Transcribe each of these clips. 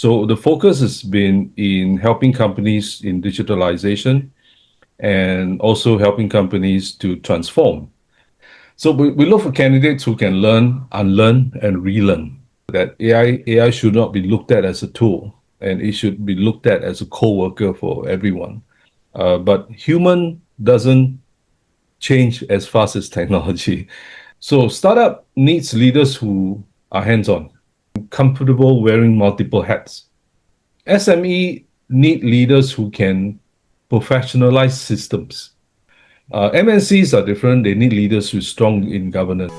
So the focus has been in helping companies in digitalization and also helping companies to transform. So we look for candidates who can learn, unlearn, and relearn. That AI should not be looked at as a tool, and it should be looked at as a co-worker for everyone. But human doesn't change as fast as technology. So startup needs leaders who are hands-on, comfortable wearing multiple hats. SME need leaders who can professionalize systems. MNCs are different. They need leaders who are strong in governance.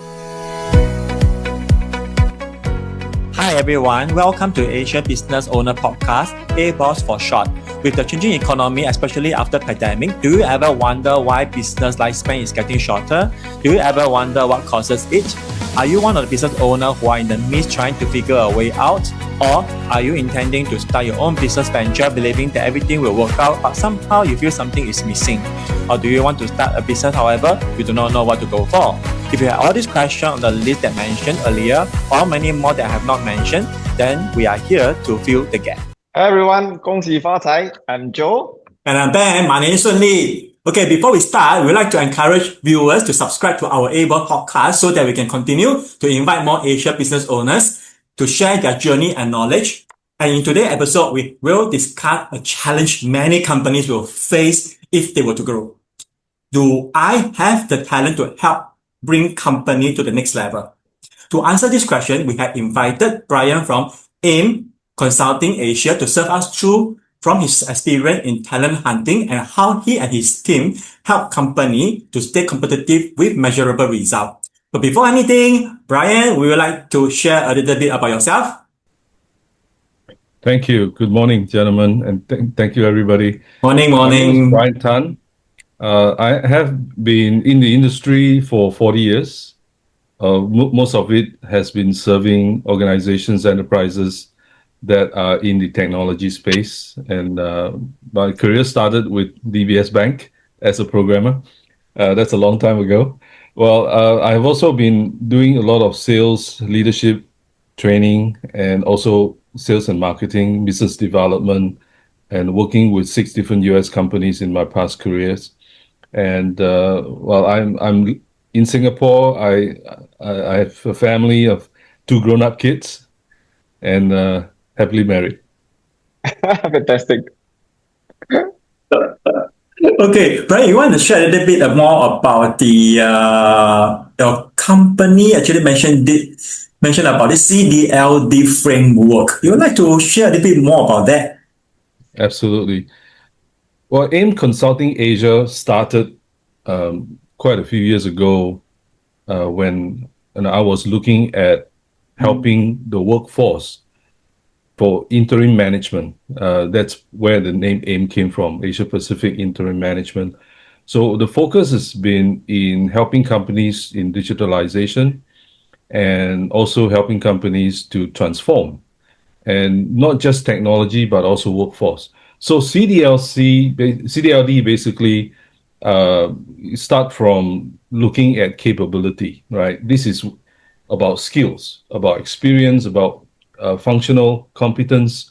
Hi everyone, welcome to Asia Business Owner Podcast, ABOS for short. With the changing economy, especially after pandemic, do you ever wonder why business lifespan is getting shorter? Do you ever wonder what causes it? Are you one of the business owners who are in the midst trying to figure a way out? Or are you intending to start your own business venture believing that everything will work out but somehow you feel something is missing? Or do you want to start a business however, you do not know what to go for? If you have all these questions on the list that I mentioned earlier or many more that I have not mentioned, then we are here to fill the gap. Hi everyone, 恭喜发财. I'm Joe. And I'm Ben. My name is Sun Lee. Okay, before we start, we'd like to encourage viewers to subscribe to our ABOS podcast so that we can continue to invite more Asia business owners to share their journey and knowledge. And in today's episode, we will discuss a challenge many companies will face if they were to grow. Do I have the talent to help bring company to the next level? To answer this question, we have invited Bryan from AIM Consulting Asia to serve us through from his experience in talent hunting and how he and his team help company to stay competitive with measurable results. But before anything, Bryan, we would like to share a little bit about yourself. Thank you. Good morning, gentlemen, and thank you, everybody. Morning. My name is Bryan Tan. I have been in the industry for 40 years. Most of it has been serving organizations, enterprises that are in the technology space. And my career started with DBS Bank as a programmer. That's a long time ago. Well, I've also been doing a lot of sales, leadership, training, and also sales and marketing, business development, and working with 6 different US companies in my past careers. And while I'm in Singapore, I have a family of 2 grown-up kids and happily married. Fantastic. Okay, Bryan, you want to share a little bit more about your company actually mentioned about the CDLD framework. You would like to share a little bit more about that? Absolutely. Well, AIM Consulting Asia started quite a few years ago when I was looking at helping the workforce for interim management. That's where the name AIM came from, Asia Pacific Interim Management. So the focus has been in helping companies in digitalization and also helping companies to transform. And not just technology, but also workforce. So CDLD basically start from looking at capability, right? This is about skills, about experience, about functional competence.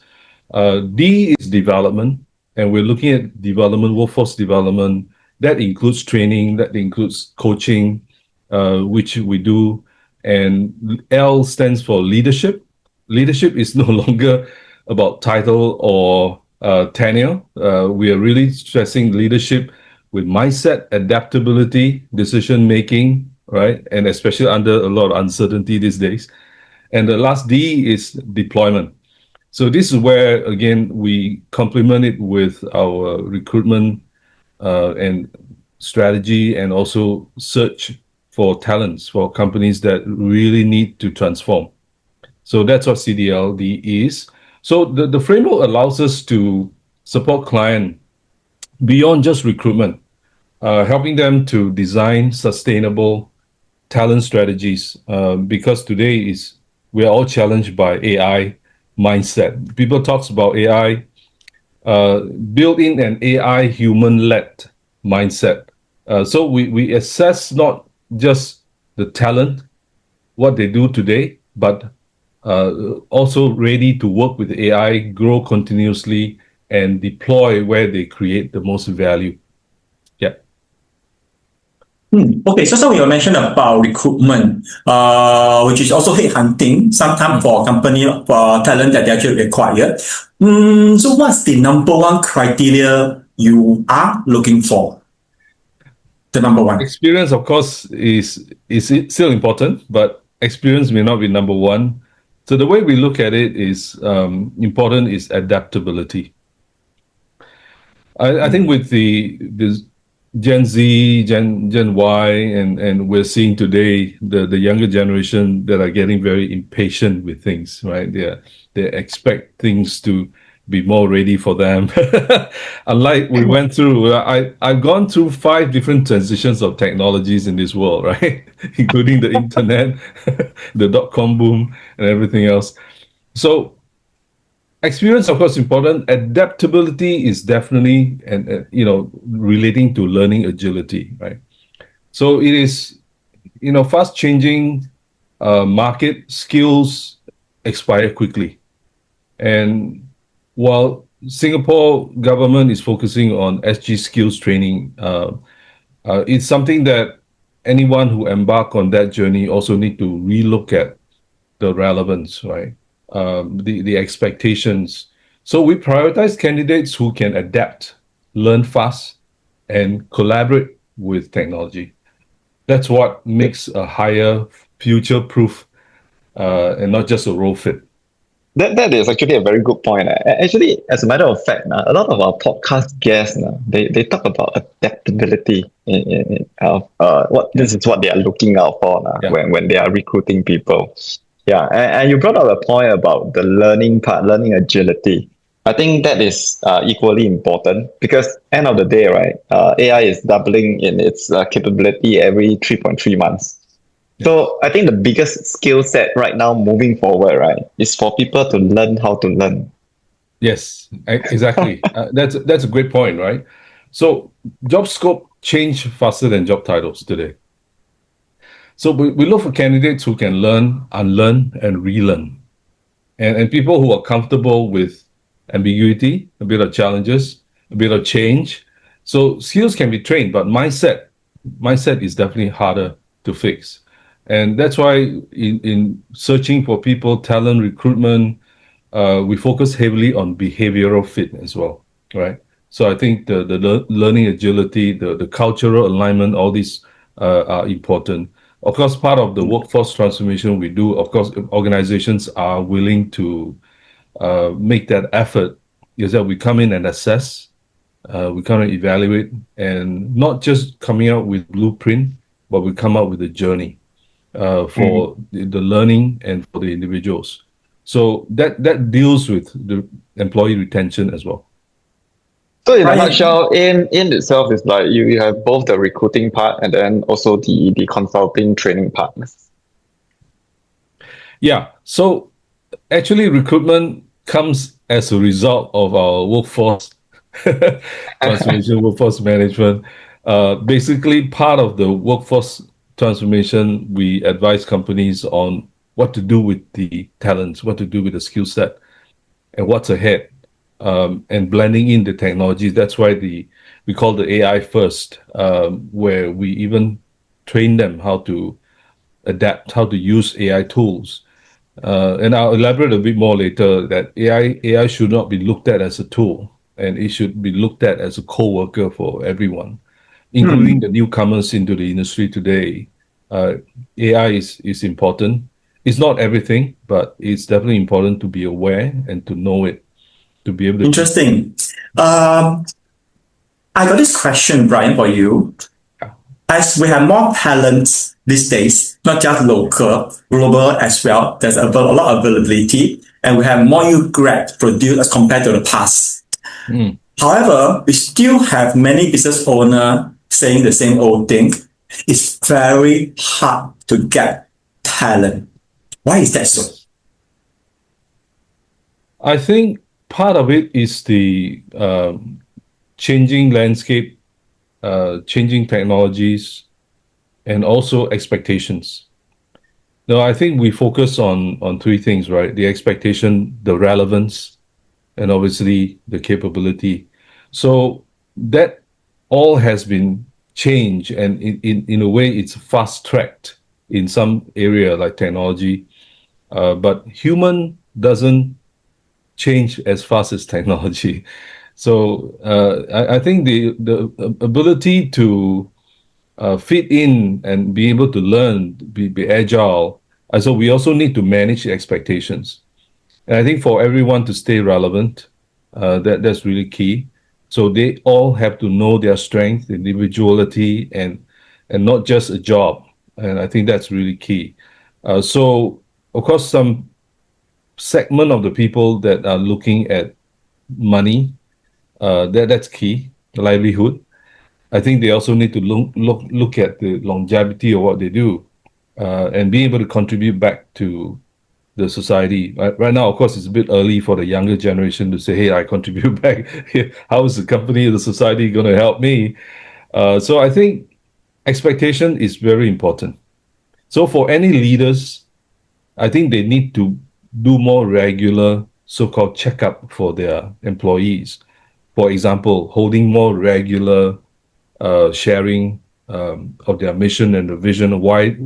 D is development, and we're looking at development, workforce development. That includes training, that includes coaching, which we do. And L stands for leadership. Leadership is no longer about title or tenure. We are really stressing leadership with mindset, adaptability, decision making, right? And especially under a lot of uncertainty these days. And the last D is deployment. So this is where, again, we complement it with our recruitment and strategy and also search for talents for companies that really need to transform. So that's what CDLD is. So the framework allows us to support client beyond just recruitment, helping them to design sustainable talent strategies because today we are all challenged by AI mindset. People talk about AI, build in an AI human-led mindset. So we assess not just the talent, what they do today, but also ready to work with AI, grow continuously, and deploy where they create the most value. Yeah. Okay, so you mentioned about recruitment, which is also headhunting, sometimes for company for talent that they actually require. So what's the number one criteria you are looking for? The number one. Experience, of course, is still important, but experience may not be number one. So the way we look at it is important is adaptability. I think with the Gen Z, Gen Y, and we're seeing today the younger generation that are getting very impatient with things, right? They expect things to be more ready for them. Unlike we went through, I've gone through 5 different transitions of technologies in this world, right? Including the internet, the dot-com boom, and everything else. So experience, of course, important. Adaptability is definitely, and relating to learning agility, right? So it is, fast changing market skills expire quickly, and while Singapore government is focusing on SG skills training, it's something that anyone who embark on that journey also need to relook at the relevance, right? The expectations. So we prioritize candidates who can adapt, learn fast, and collaborate with technology. That's what makes a hire future-proof and not just a role fit. That is actually a very good point. Actually, as a matter of fact, a lot of our podcast guests, they talk about adaptability what this is what they are looking out for Yeah. when they are recruiting people. Yeah, and you brought up a point about the learning part, learning agility. I think that is equally important because end of the day, right? AI is doubling in its capability every 3.3 months. So I think the biggest skill set right now moving forward, right, is for people to learn how to learn. Yes, exactly. That's a great point, right? So job scope change faster than job titles today. So we look for candidates who can learn, unlearn, and relearn, and people who are comfortable with ambiguity, a bit of challenges, a bit of change. So skills can be trained, but mindset is definitely harder to fix. And that's why in searching for people, talent recruitment, we focus heavily on behavioral fit as well, right? So I think the learning agility, the cultural alignment, all these are important. Of course, part of the workforce transformation we do, of course, organizations are willing to make that effort, is that we come in and assess, we come and evaluate, and not just coming out with blueprint, but we come out with a journey for the learning and for the individuals. So that deals with the employee retention as well. So in a Bryan. nutshell, in itself is like you have both the recruiting part and then also the consulting training part. Yeah. So actually, recruitment comes as a result of our workforce transformation, workforce management. Basically, part of the workforce transformation, we advise companies on what to do with the talents, what to do with the skill set, and what's ahead, and blending in the technologies. That's why we call the AI first, where we even train them how to adapt, how to use AI tools. And I'll elaborate a bit more later that AI should not be looked at as a tool, and it should be looked at as a co-worker for everyone, including the newcomers into the industry today. AI is important. It's not everything, but it's definitely important to be aware and to know it, to be able to. Interesting. I got this question, Bryan, for you. As we have more talents these days, not just local, global as well, there's a lot of availability, and we have more new grads produced as compared to the past. However, we still have many business owners saying the same old thing. It's very hard to get talent. Why is that so? I think part of it is the changing landscape, changing technologies, and also expectations. No, I think we focus on three things, right? The expectation, the relevance, and obviously the capability. So that all has been changed, and in a way, it's fast tracked in some area like technology. But human doesn't change as fast as technology. So I think the ability to fit in and be able to learn, be agile. So we also need to manage expectations. And I think for everyone to stay relevant, that's really key. So they all have to know their strength, individuality, and not just a job. And I think that's really key. So of course, some segment of the people that are looking at money, that's key, livelihood. I think they also need to look at the longevity of what they do, and be able to contribute back to the society. Right now, of course, it's a bit early for the younger generation to say, "Hey, I contribute back." How is the company, the society going to help me? So I think expectation is very important. So for any leaders, I think they need to do more regular so-called checkup for their employees. For example, holding more regular sharing of their mission and the vision of why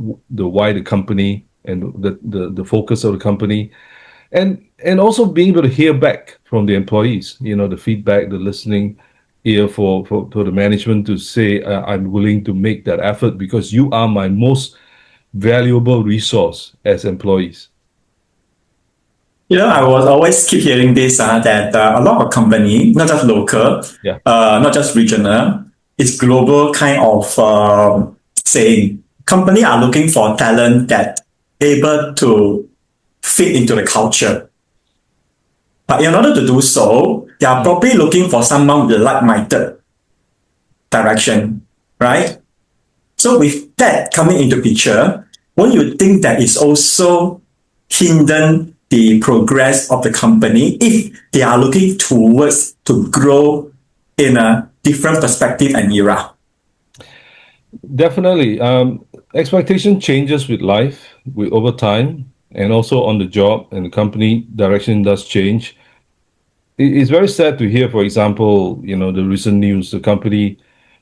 the company and the focus of the company, and also being able to hear back from the employees, the feedback, the listening ear for the management to say, I'm willing to make that effort because you are my most valuable resource as employees. I was always keep hearing this that a lot of company, not just local, Yeah. not just regional, it's global kind of saying. Company are looking for talent that able to fit into the culture. But in order to do so, they are probably looking for someone with a like-minded direction, right? So with that coming into picture, won't you think that is also hinder the progress of the company if they are looking towards to grow in a different perspective and era? Definitely. Expectation changes with life, with over time, and also on the job and the company direction does change. It's very sad to hear, for example, the recent news, the company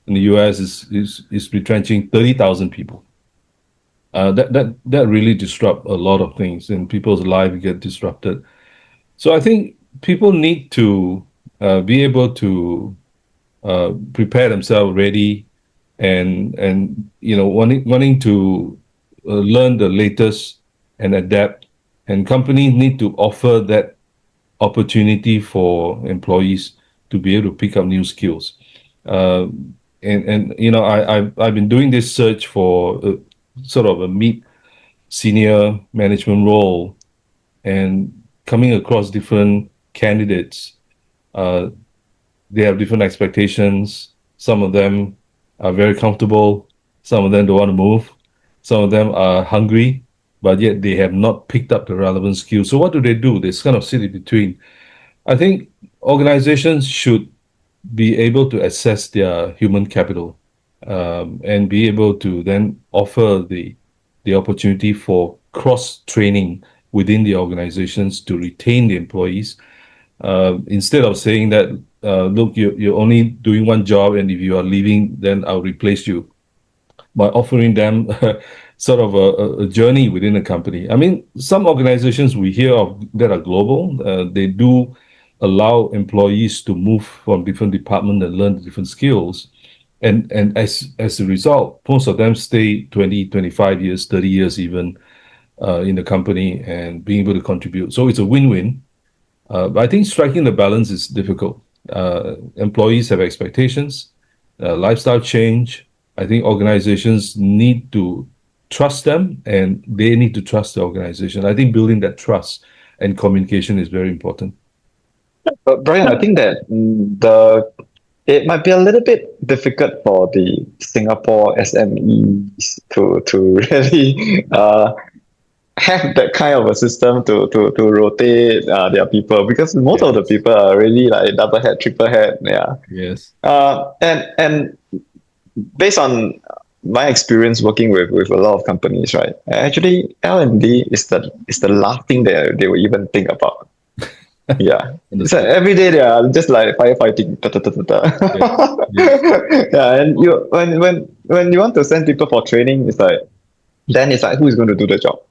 in the US is retrenching 30,000 people. That really disrupt a lot of things, and people's lives get disrupted. So I think people need to be able to prepare themselves ready, and wanting to learn the latest and adapt, and companies need to offer that opportunity for employees to be able to pick up new skills. I've been doing this search for sort of a mid senior management role, and coming across different candidates. They have different expectations. Some of them are very comfortable. Some of them don't want to move. Some of them are hungry, but yet they have not picked up the relevant skills. So what do? They kind of sit in between. I think organizations should be able to assess their human capital, and be able to then offer the opportunity for cross training within the organizations to retain the employees, instead of saying that, look, you're only doing one job, and if you are leaving, then I'll replace you, by offering them sort of a journey within a company. I mean, some organizations we hear of that are global, they do allow employees to move from different departments and learn different skills. And as a result, most of them stay 20, 25 years, 30 years even, in the company and being able to contribute. So it's a win-win. But I think striking the balance is difficult. Employees have expectations, lifestyle change. I think organizations need to trust them, and they need to trust the organization. I think building that trust and communication is very important. But Brian, I think that it might be a little bit difficult for the Singapore SMEs to really have that kind of a system to rotate their people, because most of the people are really like double head, triple head. Yeah. Yes. And based on my experience working with a lot of companies, right? Actually, L&D is the last thing that they will even think about. Yeah. So Understood. every day they are just like firefighting. Da, da, da, da, Yes. da. Yes. Yeah, and you when you want to send people for training, it's like then it's like who is going to do the job?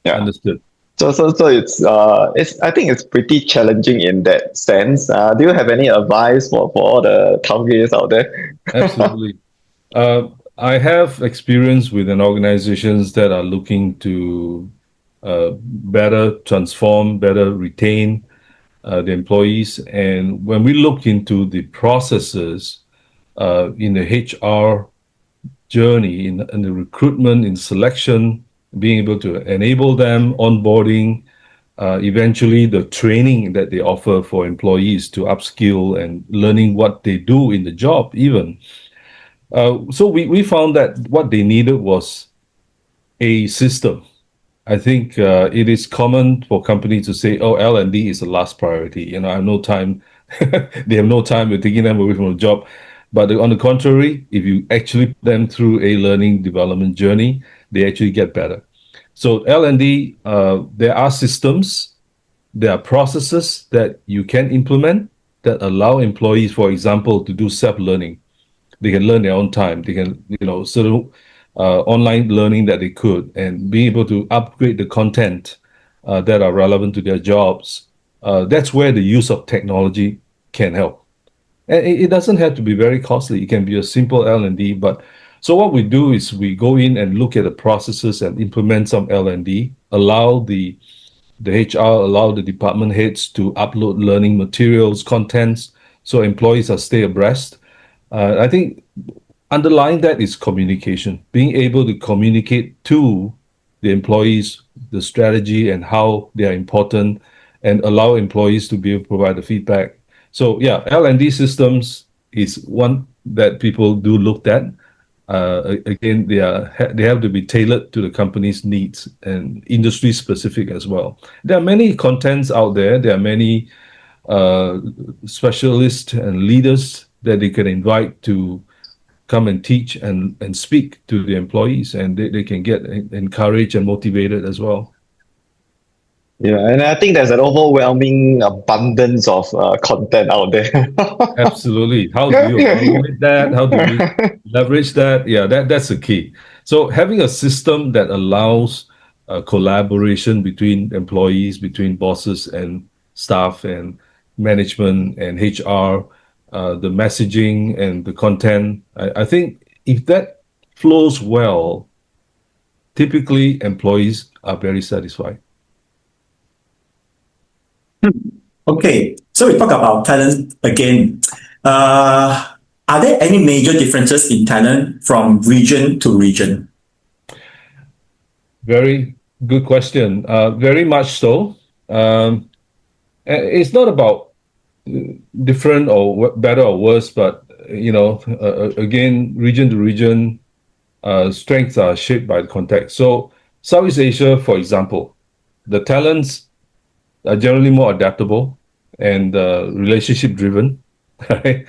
Yeah. Understood. So it's I think it's pretty challenging in that sense. Do you have any advice for all the taugis out there? Absolutely. I have experience with an organizations that are looking to better transform, better retain the employees. And when we look into the processes in the HR journey, in the recruitment, in selection, being able to enable them, onboarding, eventually the training that they offer for employees to upskill and learning what they do in the job, even. So we found that what they needed was a system. I think it is common for companies to say, "Oh, L&D is the last priority." You know, I have no time. They have no time. We're taking them away from the job. But on the contrary, if you actually put them through a learning development journey, they actually get better. So L&D, there are systems, there are processes that you can implement that allow employees, for example, to do self-learning. They can learn their own time. They can, sort of online learning that they could, and being able to upgrade the content that are relevant to their jobs. That's where the use of technology can help. And it doesn't have to be very costly. It can be a simple L&D. But so what we do is we go in and look at the processes and implement some L&D, allow the HR, allow the department heads to upload learning materials, contents, so employees are stay abreast. I think underlying that is communication, being able to communicate to the employees the strategy and how they are important, and allow employees to be able to provide the feedback. So yeah, L&D systems is one that people do look at. Again, they have to be tailored to the company's needs and industry specific as well. There are many contents out there. There are many specialists and leaders that they can invite to come and teach and speak to the employees, and they can get encouraged and motivated as well. Yeah, and I think there's an overwhelming abundance of content out there. Absolutely. How do you evaluate that? How do we leverage that? Yeah, that's the key. So having a system that allows collaboration between employees, between bosses and staff and management and HR, the messaging and the content. I think if that flows well, typically employees are very satisfied. Okay, so we talk about talent again. Are there any major differences in talent from region to region? Very good question. Very much so. It's not about different or better or worse, but again, region to region, strengths are shaped by the context. So Southeast Asia, for example, the talents are generally more adaptable and relationship driven, right?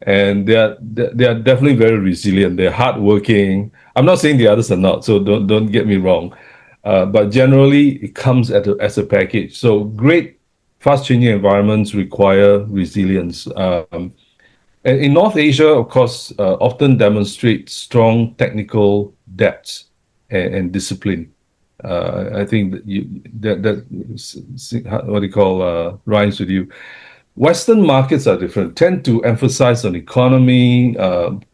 And they are definitely very resilient. They're hardworking. I'm not saying the others are not, so don't get me wrong. But generally, it comes as a package. So great, fast-changing environments require resilience. And in North Asia, of course, often demonstrate strong technical depth and discipline. I think that what do you call rhymes with you. Western markets are different, tend to emphasize on economy,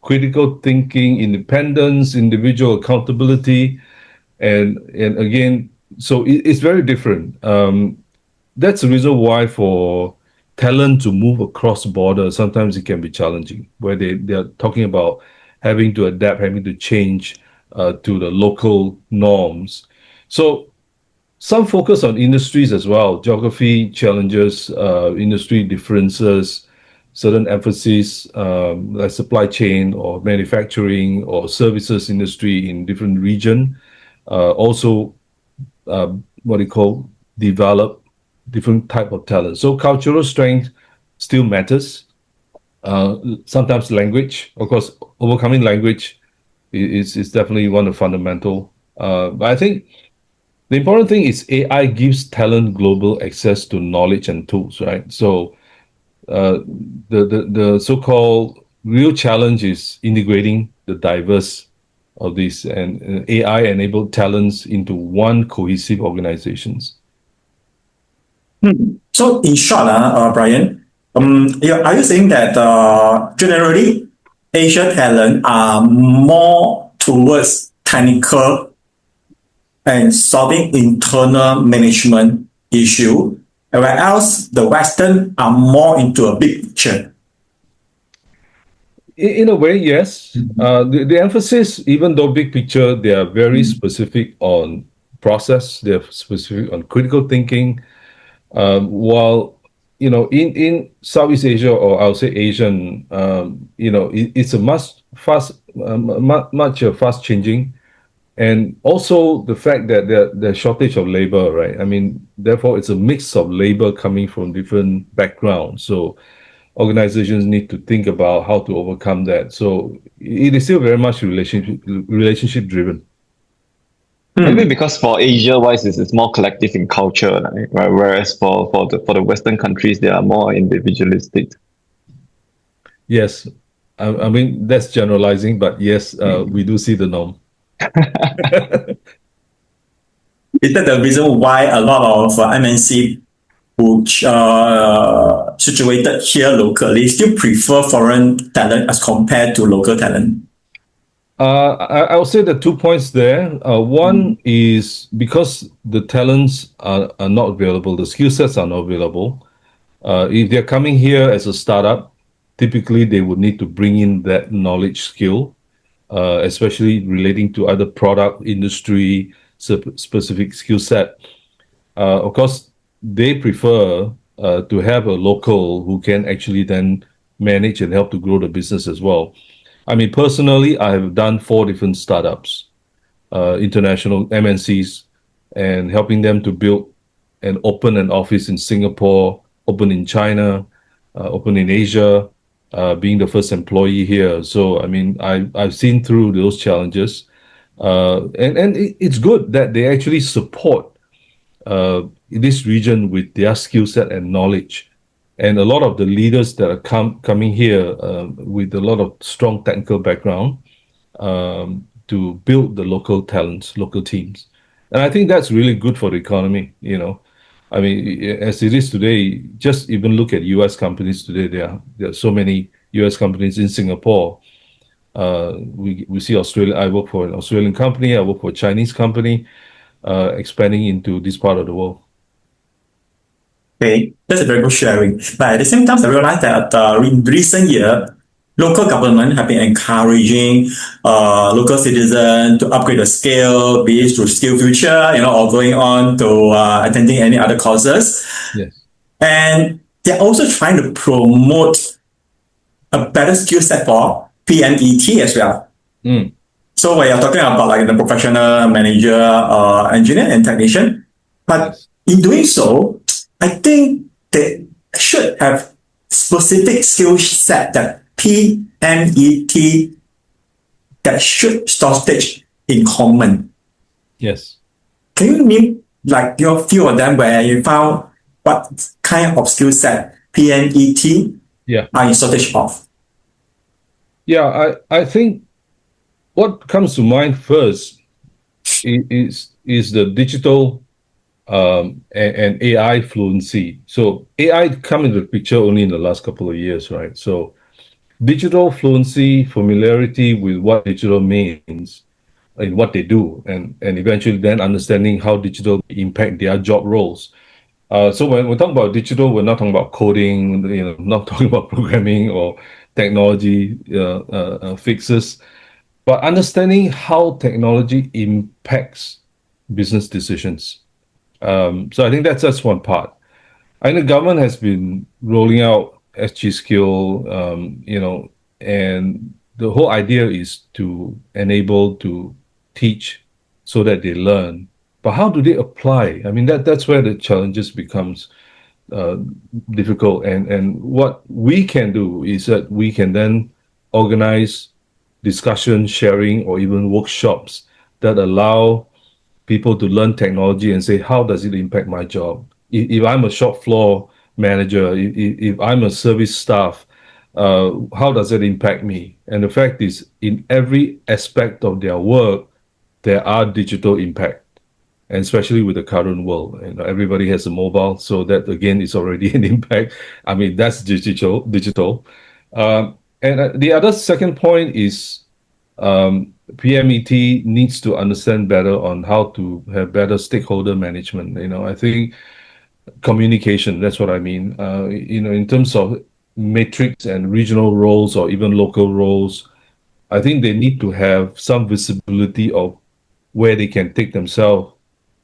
critical thinking, independence, individual accountability, and again, so it's very different. That's the reason why for talent to move across borders, sometimes it can be challenging, where they are talking about having to adapt, having to change to the local norms. So some focus on industries as well, geography challenges, industry differences, certain emphasis like supply chain or manufacturing or services industry in different region. Also, what do you call develop different type of talent. So cultural strength still matters. Sometimes language, of course, overcoming language It's definitely one of the fundamental. But I think the important thing is AI gives talent global access to knowledge and tools, right? So uh, the so-called real challenge is integrating the diverse of these and AI-enabled talents into one cohesive organizations. So in short, Brian, are you saying that generally Asia talent are more towards technical and solving internal management issue, whereas the Western are more into a big picture? In a way, yes. The emphasis, even though big picture, they are very specific on process, they're specific on critical thinking. While in Southeast Asia, or I'll say Asian, it's a much fast changing, and also the fact that there's shortage of labor, right? I mean, therefore, it's a mix of labor coming from different backgrounds. So organizations need to think about how to overcome that. So it is still very much relationship driven. Maybe because for Asia wise it's more collective in culture, right? Whereas for the Western countries they are more individualistic. Yes, I mean that's generalizing, but yes, we do see the norm. Is that the reason why a lot of MNC which situated here locally still prefer foreign talent as compared to local talent? I'll say the 2 points there. One is because the talents are not available, the skill sets are not available. If they're coming here as a startup, typically they would need to bring in that knowledge skill, especially relating to other product industry specific skill set. Of course, they prefer to have a local who can actually then manage and help to grow the business as well. I mean, personally, I have done 4 different startups, international MNCs, and helping them to build and open an office in Singapore, open in China, open in Asia, being the first employee here. So, I mean, I've seen through those challenges, and it's good that they actually support this region with their skill set and knowledge. And a lot of the leaders that are coming here with a lot of strong technical background to build the local talents, local teams. And I think that's really good for the economy, I mean, as it is today, just even look at US companies today. There are so many US companies in Singapore. We see Australia. I work for an Australian company. I work for a Chinese company, expanding into this part of the world. Okay, that's a very good sharing. But at the same time, I realized that in recent year, local government have been encouraging local citizens to upgrade the skill, be it through Skill Future, or going on to attending any other courses. Yes. And they're also trying to promote a better skill set for PMET as well. Mm. So when you're talking about like the professional manager, engineer and technician, but Yes. in doing so, I think they should have specific skill set that PMET that should stage in common. Yes. Can you name like your few of them where you found what kind of skill set PMET Yeah. are in shortage of? Yeah. I think what comes to mind first is the digital and AI fluency. So AI come into the picture only in the last couple of years, right? So digital fluency, familiarity with what digital means in what they do, and eventually then understanding how digital impact their job roles. So when we talk about digital, we're not talking about coding, not talking about programming or technology fixes, but understanding how technology impacts business decisions. So I think that's one part. I know the government has been rolling out SG Skill, and the whole idea is to enable to teach so that they learn. But how do they apply? I mean, that's where the challenges becomes difficult. And what we can do is that we can then organize discussion, sharing, or even workshops that allow people to learn technology and say, how does it impact my job? If I'm a shop floor manager, if I'm a service staff, how does it impact me? And the fact is, in every aspect of their work, there are digital impact, and especially with the current world, everybody has a mobile, so that again is already an impact. I mean, that's digital. And the other second point is PMET needs to understand better on how to have better stakeholder management. I think communication, that's what I mean. In terms of matrix and regional roles or even local roles, I think they need to have some visibility of where they can take themselves,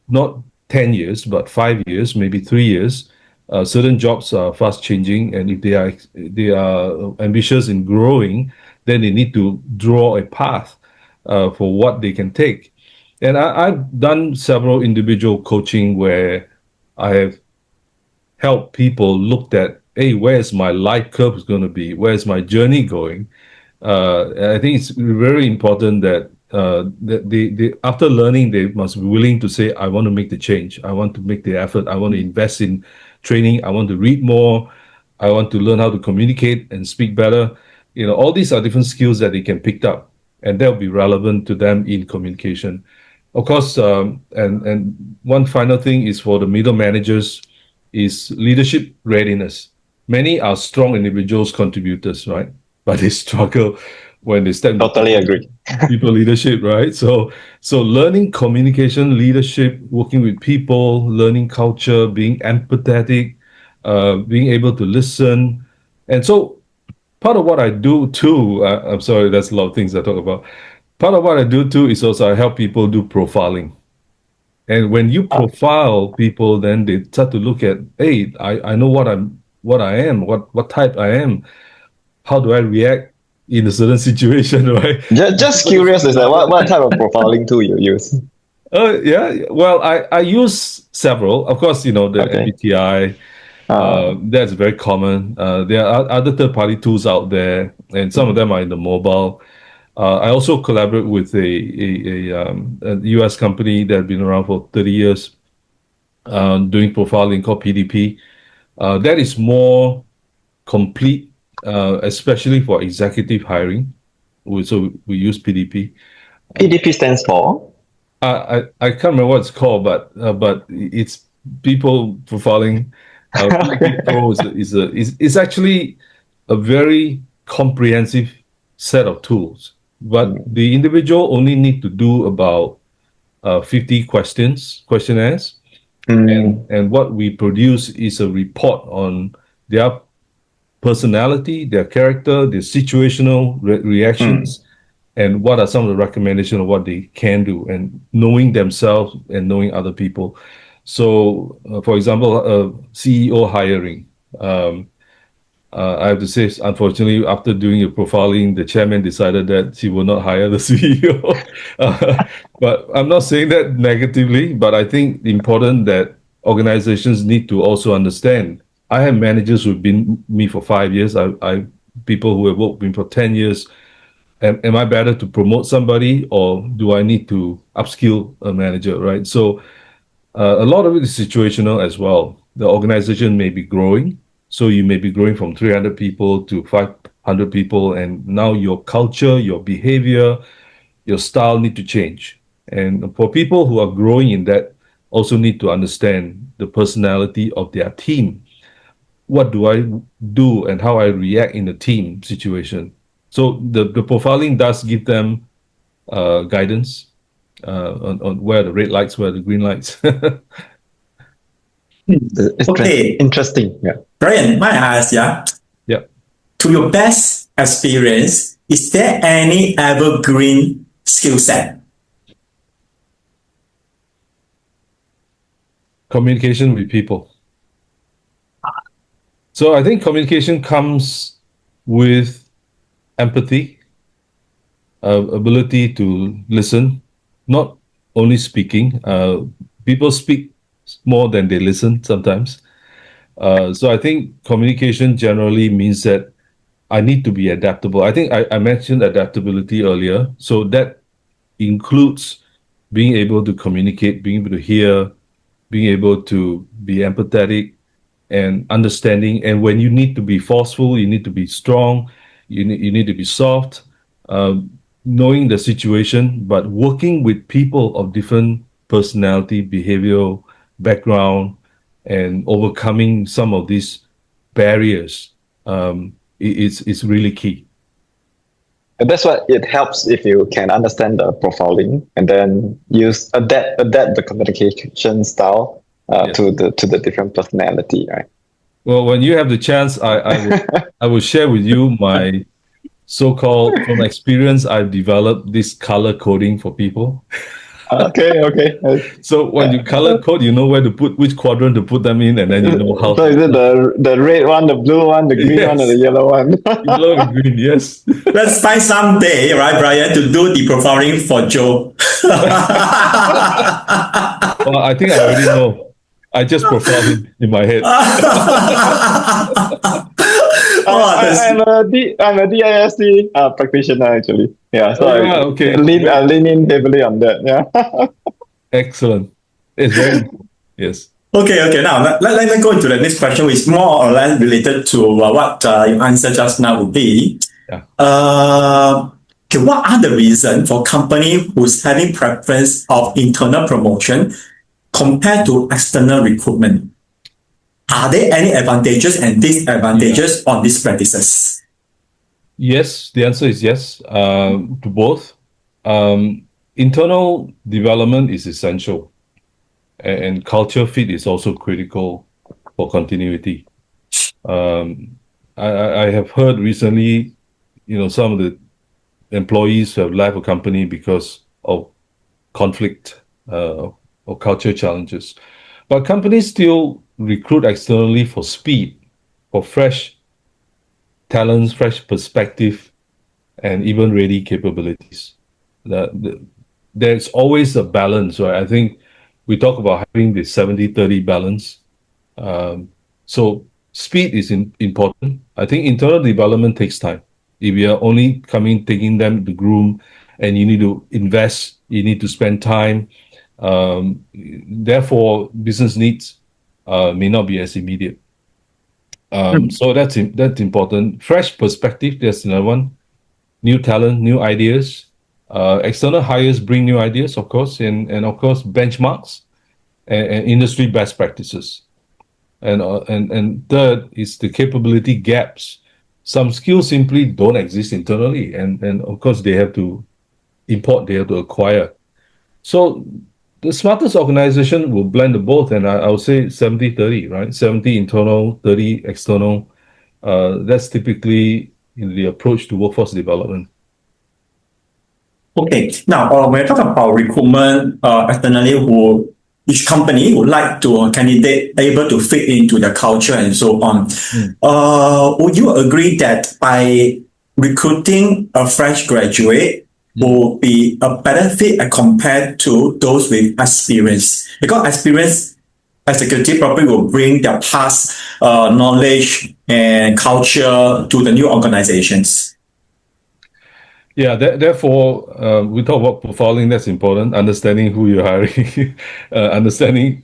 not 10 years, but 5 years, maybe 3 years. Certain jobs are fast changing, and if they are ambitious in growing, then they need to draw a path for what they can take. And I've done several individual coaching where I have helped people look at, hey, where's my life curve going to be? Where's my journey going? I think it's very important that they after learning, they must be willing to say, I want to make the change. I want to make the effort. I want to invest in training. I want to read more. I want to learn how to communicate and speak better. All these are different skills that they can pick up, and they'll be relevant to them in communication. Of course, and one final thing is for the middle managers is leadership readiness. Many are strong individuals, contributors, right? But they struggle when they step into Totally agree. people leadership, right? So learning communication, leadership, working with people, learning culture, being empathetic, being able to listen. And so part of what I do too, I'm sorry, that's a lot of things I talk about. Part of what I do too is also I help people do profiling. And when you profile people, then they start to look at, hey, I know what I am, what type I am. How do I react in a certain situation, right? Just curious, is that what type of profiling tool you use? Yeah. Well, I use several. Of course, the Okay. MBTI. That's very common. There are other third-party tools out there, and some of them are in the mobile. I also collaborate with a US company that has been around for 30 years, doing profiling called PDP. That is more complete, especially for executive hiring. So we use PDP. PDP stands for? I can't remember what it's called, but it's people profiling. PDP Pro is actually a very comprehensive set of tools, but the individual only need to do about 50 questionnaires, and what we produce is a report on their personality, their character, their situational reactions, and what are some of the recommendations of what they can do, and knowing themselves and knowing other people. So, for example, CEO hiring. I have to say, unfortunately, after doing a profiling, the chairman decided that she will not hire the CEO. But I'm not saying that negatively, but I think important that organizations need to also understand. I have managers who've been with me for 5 years. I people who have worked with me for 10 years. Am I better to promote somebody, or do I need to upskill a manager, right? So a lot of it is situational as well. The organization may be growing, so you may be growing from 300 people to 500 people, and now your culture, your behavior, your style need to change. And for people who are growing in that, also need to understand the personality of their team. What do I do and how I react in a team situation? So the profiling does give them guidance on where the red lights, where the green lights. Okay. Interesting. Yeah. Bryan, may I ask, yeah? Yeah. To your best experience, is there any evergreen skill set? Communication with people. So I think communication comes with empathy, ability to listen, not only speaking. People speak more than they listen sometimes. So I think communication generally means that I need to be adaptable. I think I mentioned adaptability earlier. So that includes being able to communicate, being able to hear, being able to be empathetic and understanding. And when you need to be forceful, you need to be strong, you need to be soft, knowing the situation, but working with people of different personality, behavioral background, and overcoming some of these barriers is really key. And that's why it helps if you can understand the profiling and then adapt the communication style Yes. to the different personality, right? Well, when you have the chance, I will share with you my so-called from experience. I've developed this color coding for people. Okay. So when you color code, you know where to put which quadrant to put them in, and then you know how. So is it the red one, the blue one, the green one, or the Yes. yellow one? Yellow and green, yes. Let's find some day, right, Bryan, to do the profiling for Joe. Well, I think I already know. I just profiled it in my head. I'm a DISC practitioner actually. Yeah, so Oh, yeah, okay. I lean in heavily on that. Yeah. Excellent. It's very yes. Okay. Now, let me go into the next question, which is more or less related to what you answered just now would be. Yeah. Okay, what are the reasons for company who's having preference of internal promotion compared to external recruitment? Are there any advantages and disadvantages on these practices? Yes, the answer is yes to both. Internal development is essential, and culture fit is also critical for continuity. I have heard recently, some of the employees who have left a company because of conflict or culture challenges. But companies still recruit externally for speed, for fresh talents, fresh perspective, and even ready capabilities. There's always a balance, right? I think we talk about having the 70-30 balance. So speed is important. I think internal development takes time. If you are only taking them to groom, and you need to invest, you need to spend time. Therefore, business needs may not be as immediate. So that's important. Fresh perspective, that's another one. New talent, new ideas. External hires bring new ideas, of course, and of course benchmarks and industry best practices. And third is the capability gaps. Some skills simply don't exist internally, and of course they have to import, they have to acquire. So the smartest organization will blend the both, and I would say 70-30, right? 70 internal, 30 external. That's typically the approach to workforce development. Okay, now when we talk about recruitment externally, each company would like to candidate able to fit into the culture and so on. Would you agree that by recruiting a fresh graduate will be a better fit compared to those with experience? Because experience executive probably will bring their past knowledge and culture to the new organizations. Yeah, therefore, we talk about profiling, that's important, understanding who you're hiring, understanding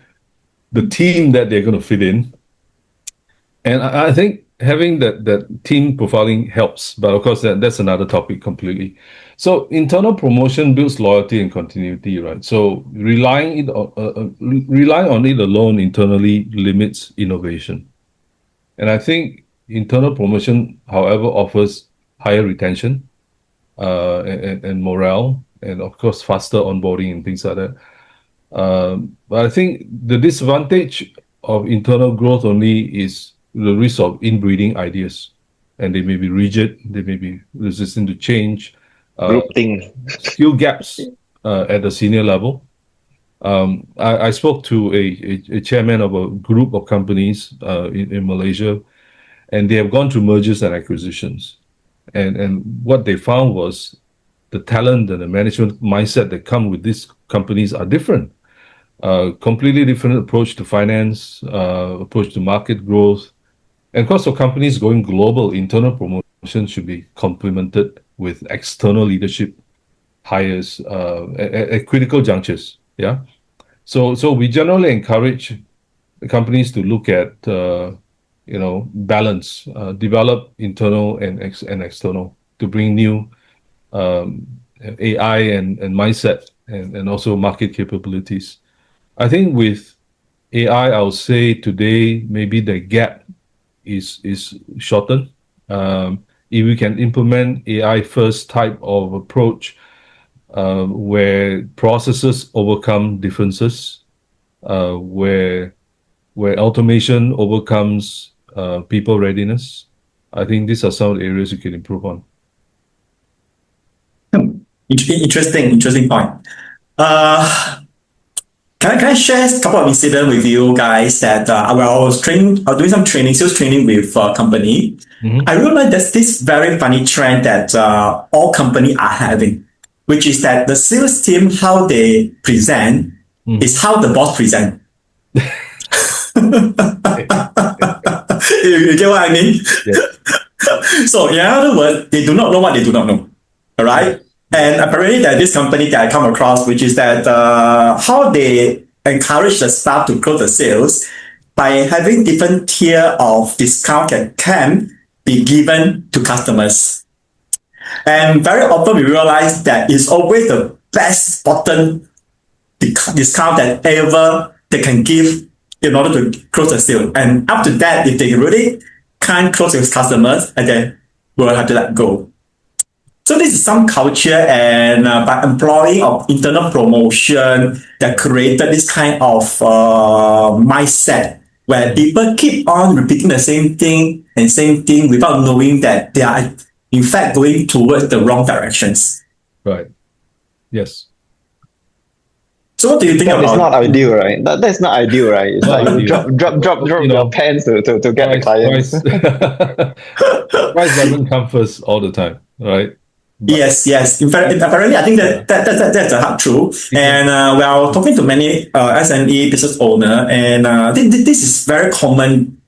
the team that they're going to fit in. And I think having that team profiling helps, but of course, that's another topic completely. So internal promotion builds loyalty and continuity, right? So relying on it alone internally limits innovation. And I think internal promotion, however, offers higher retention, and morale, and of course faster onboarding and things like that. But I think the disadvantage of internal growth only is the risk of inbreeding ideas, and they may be rigid, they may be resistant to change. Grouping. Skill gaps at the senior level. I spoke to a chairman of a group of companies in Malaysia, and they have gone through mergers and acquisitions. And what they found was the talent and the management mindset that come with these companies are different. Completely different approach to finance, approach to market growth. And of course, for companies going global, internal promotion should be complemented with external leadership hires at critical junctures. Yeah. So we generally encourage the companies to look at balance, develop internal and external to bring new AI and mindset and also market capabilities. I think with AI, I'll say today maybe the gap is shortened. If we can implement AI first type of approach, where processes overcome differences, where automation overcomes people readiness, I think these are some of the areas you can improve on. Interesting point. Can I share a couple of incidents with you guys that I was doing some training, sales training with a company. I realized there's this very funny trend that all companies are having, which is that the sales team, how they present is how the boss present. You get what I mean? Yes. So in other words, they do not know what they do not know. All right. And apparently that this company that I come across, which is that how they encourage the staff to close the sales by having different tier of discount that can be given to customers. And very often we realize that it's always the best bottom discount that ever they can give in order to close the sale. And up to that, if they really can't close with customers, and then we'll have to let go. So this is some culture, and by employing of internal promotion that created this kind of mindset where people keep on repeating the same thing without knowing that they are in fact going towards the wrong directions. Right. Yes. So what do you think about? It's not ideal, right? That's not ideal, right? It's like you drop your pants to get the clients. Price doesn't come first all the time, right? But yes. In fact, apparently, I think that's a hard truth. And we are talking to many SME business owner, and this is very common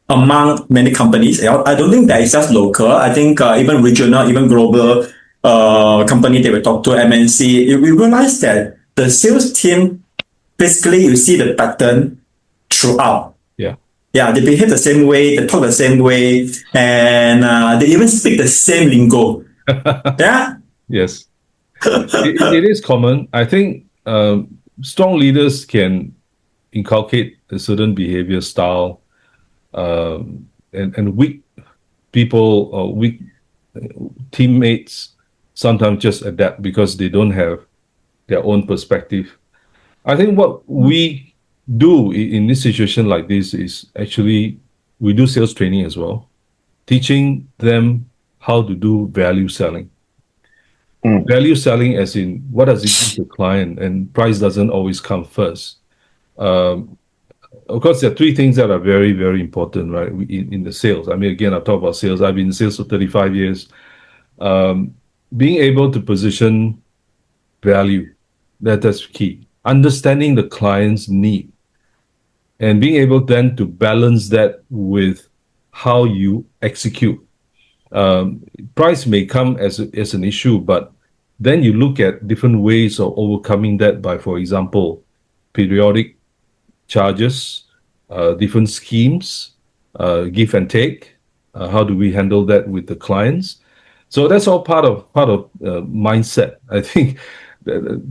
among many companies. I don't think that it's just local. I think even regional, even global company that we talk to, MNC, we realize that the sales team, basically, you see the pattern throughout. Yeah, they behave the same way, they talk the same way, and they even speak the same lingo. Yeah. Yes. It is common. I think strong leaders can inculcate a certain behavior style, and weak people or weak teammates sometimes just adapt because they don't have their own perspective. I think what we do in this situation like this is actually we do sales training as well, teaching them how to do value selling. Value selling as in what does it give the client, and price doesn't always come first. Of course, there are three things that are very, very important, right, in the sales. I mean, again, I talk about sales. I've been in sales for 35 years. Being able to position value, that's key. Understanding the client's need and being able then to balance that with how you execute. Price may come as an issue, but then you look at different ways of overcoming that by, for example, periodic charges, different schemes, give and take. How do we handle that with the clients? So that's all part of mindset. I think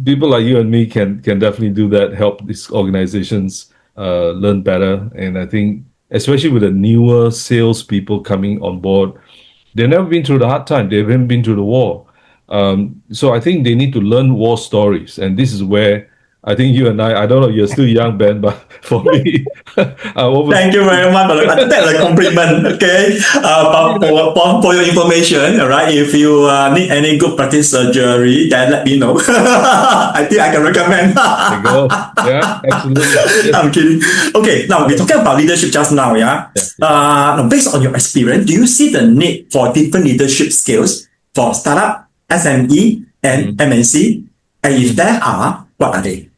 people like you and me can definitely do that, help these organizations learn better. And I think especially with the newer salespeople coming on board, they've never been through the hard time. They haven't been through the war. So I think they need to learn war stories. And this is where I think you and I don't know, you're still young, Ben, but for me, thank you very much. That's a compliment, okay? For your information, all right? If you need any good practice surgery, then let me know. I think I can recommend. There you go. Yeah, absolutely. Yes. I'm kidding. Okay, now we're talking about leadership just now, yeah? Now, based on your experience, do you see the need for different leadership skills for startup, SME, and MNC? And if there are, what are they?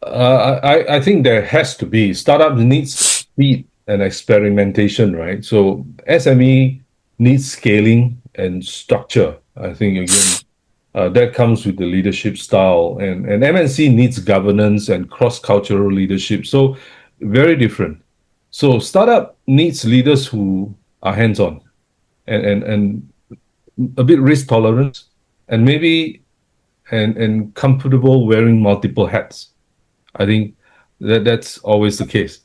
I think there has to be. Startup needs speed and experimentation, right? So SME needs scaling and structure. I think again, that comes with the leadership style, and MNC needs governance and cross-cultural leadership. So very different. So startup needs leaders who are hands-on and a bit risk tolerance, and maybe and comfortable wearing multiple hats. I think that's always the case.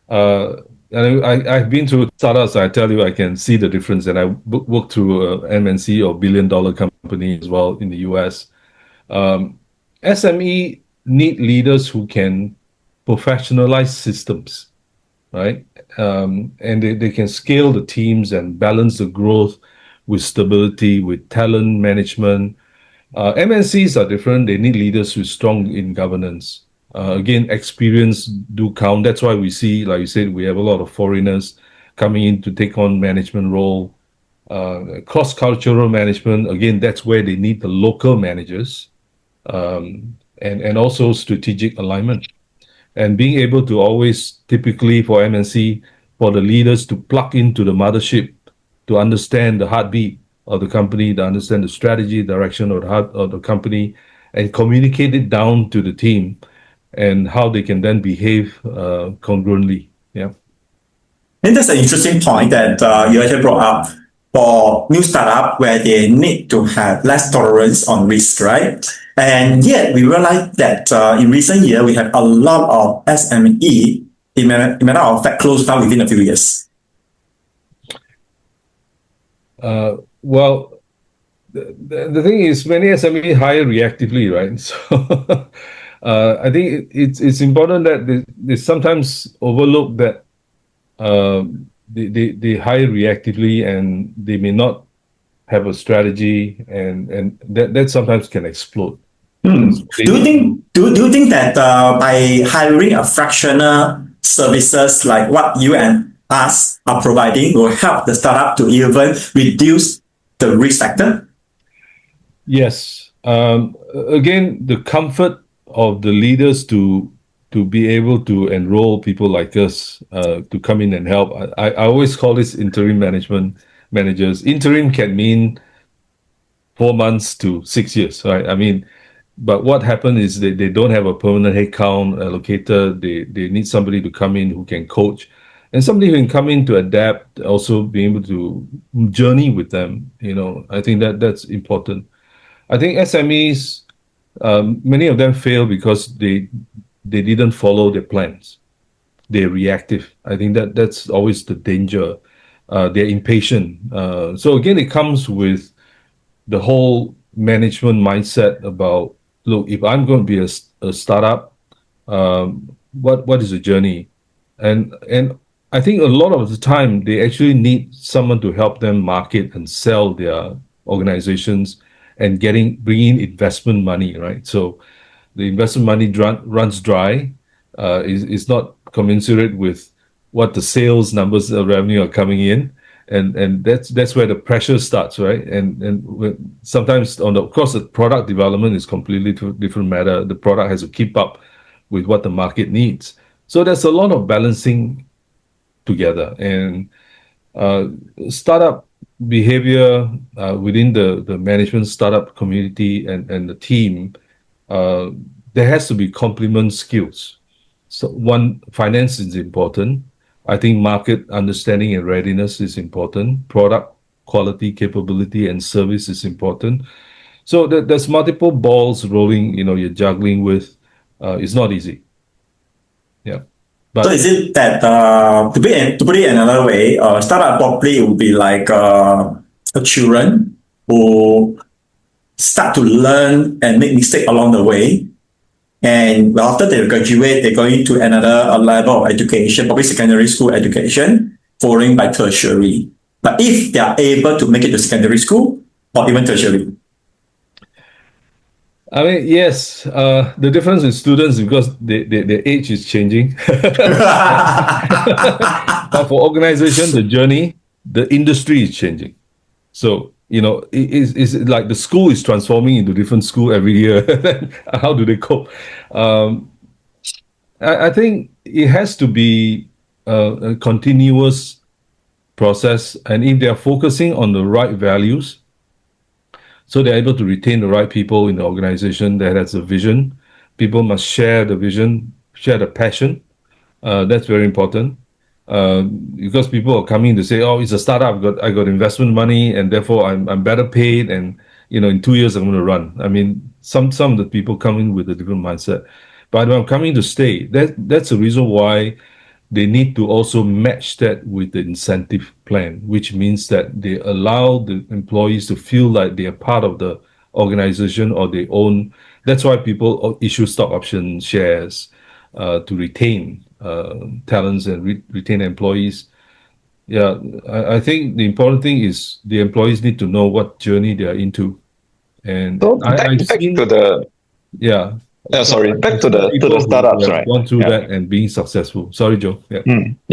And I've been through startups. I tell you, I can see the difference. And I worked through a MNC or billion-dollar company as well in the US. SME need leaders who can professionalize systems, right? And they can scale the teams and balance the growth with stability, with talent management. MNCs are different. They need leaders who are strong in governance. Again, experience do count. That's why we see, like you said, we have a lot of foreigners coming in to take on management role. Cross-cultural management, again, that's where they need the local managers, and also strategic alignment. And being able to always, typically for MNC, for the leaders to plug into the mothership, to understand the heartbeat of the company, to understand the strategy, direction of the company, and communicate it down to the team, and how they can then behave congruently. Yeah. And that's an interesting point that you actually brought up for new startup where they need to have less tolerance on risk, right? And yet we realize that in recent years we have a lot of SME, in matter of fact, closed down within a few years. Well, the thing is, many SME hire reactively, right? So I think it's important that they sometimes overlook that they hire reactively, and they may not have a strategy, and that sometimes can explode. Do you think that by hiring a fractional services like what you and us are providing will help the startup to even reduce the risk factor? Yes. Again, the comfort of the leaders to be able to enroll people like us to come in and help. I always call this interim managers. Interim can mean 4 months to 6 years, right? I mean, but what happened is they don't have a permanent headcount allocator. They need somebody to come in who can coach, and somebody who can come in to adapt, also be able to journey with them. I think that's important. I think SMEs, many of them fail because they didn't follow their plans. They're reactive. I think that's always the danger. They're impatient. So again, it comes with the whole management mindset about, look, if I'm going to be a startup, what is the journey? And I think a lot of the time they actually need someone to help them market and sell their organizations, and bringing investment money, right? So the investment money runs dry, is not commensurate with what the sales numbers of revenue are coming in, and that's where the pressure starts, right? And sometimes of course the product development is completely different matter. The product has to keep up with what the market needs. So there's a lot of balancing together, and startup behavior within the management startup community and the team, there has to be complement skills. So one, finance is important. I think market understanding and readiness is important. Product quality, capability, and service is important. So there's multiple balls rolling, you're juggling with. It's not easy. Yeah. So is it that to put it another way, startup probably would be like children who start to learn and make mistakes along the way, and after they graduate, they go into another level of education, probably secondary school education, following by tertiary. But if they are able to make it to secondary school or even tertiary. I mean, yes, the difference in students is because their age is changing. But for organization, the journey, the industry is changing. So, it's like the school is transforming into different school every year. How do they cope? I think it has to be a continuous process, and if they are focusing on the right values, so they're able to retain the right people in the organization that has a vision. People must share the vision, share the passion. That's very important. Because people are coming to say, "Oh, it's a startup. I got investment money, and therefore I'm better paid, and in 2 years I'm going to run." I mean, some of the people come in with a different mindset, but I'm coming to stay. That's the reason why they need to also match that with the incentive plan, which means that they allow the employees to feel like they are part of the organization or they own. That's why people issue stock option shares to retain talents and retain employees. Yeah, I think the important thing is the employees need to know what journey they are into. And So I've back seen, to the yeah. So sorry, back I've to seen the people who startups, have right? gone through Yeah. that and being successful. Sorry, Joe. Yeah.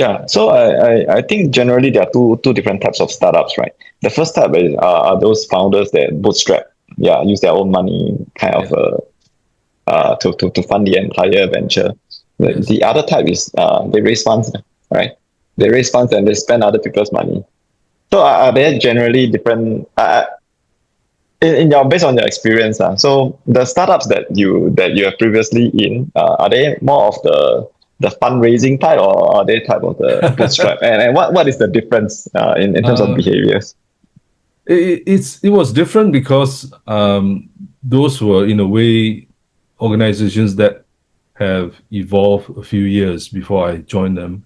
Yeah. So I think generally there are two different types of startups, right? The first type are those founders that bootstrap, use their own money kind of to fund the entire venture. Yes. The other type is they raise funds, right? They raise funds and they spend other people's money. So are there generally different in your based on your experience? So the startups that you have previously in, are they more of the fundraising type, or are they type of the bootstrap? And what is the difference in terms of Uh, behaviors? it was different because those were in a way organizations that have evolved a few years before I joined them,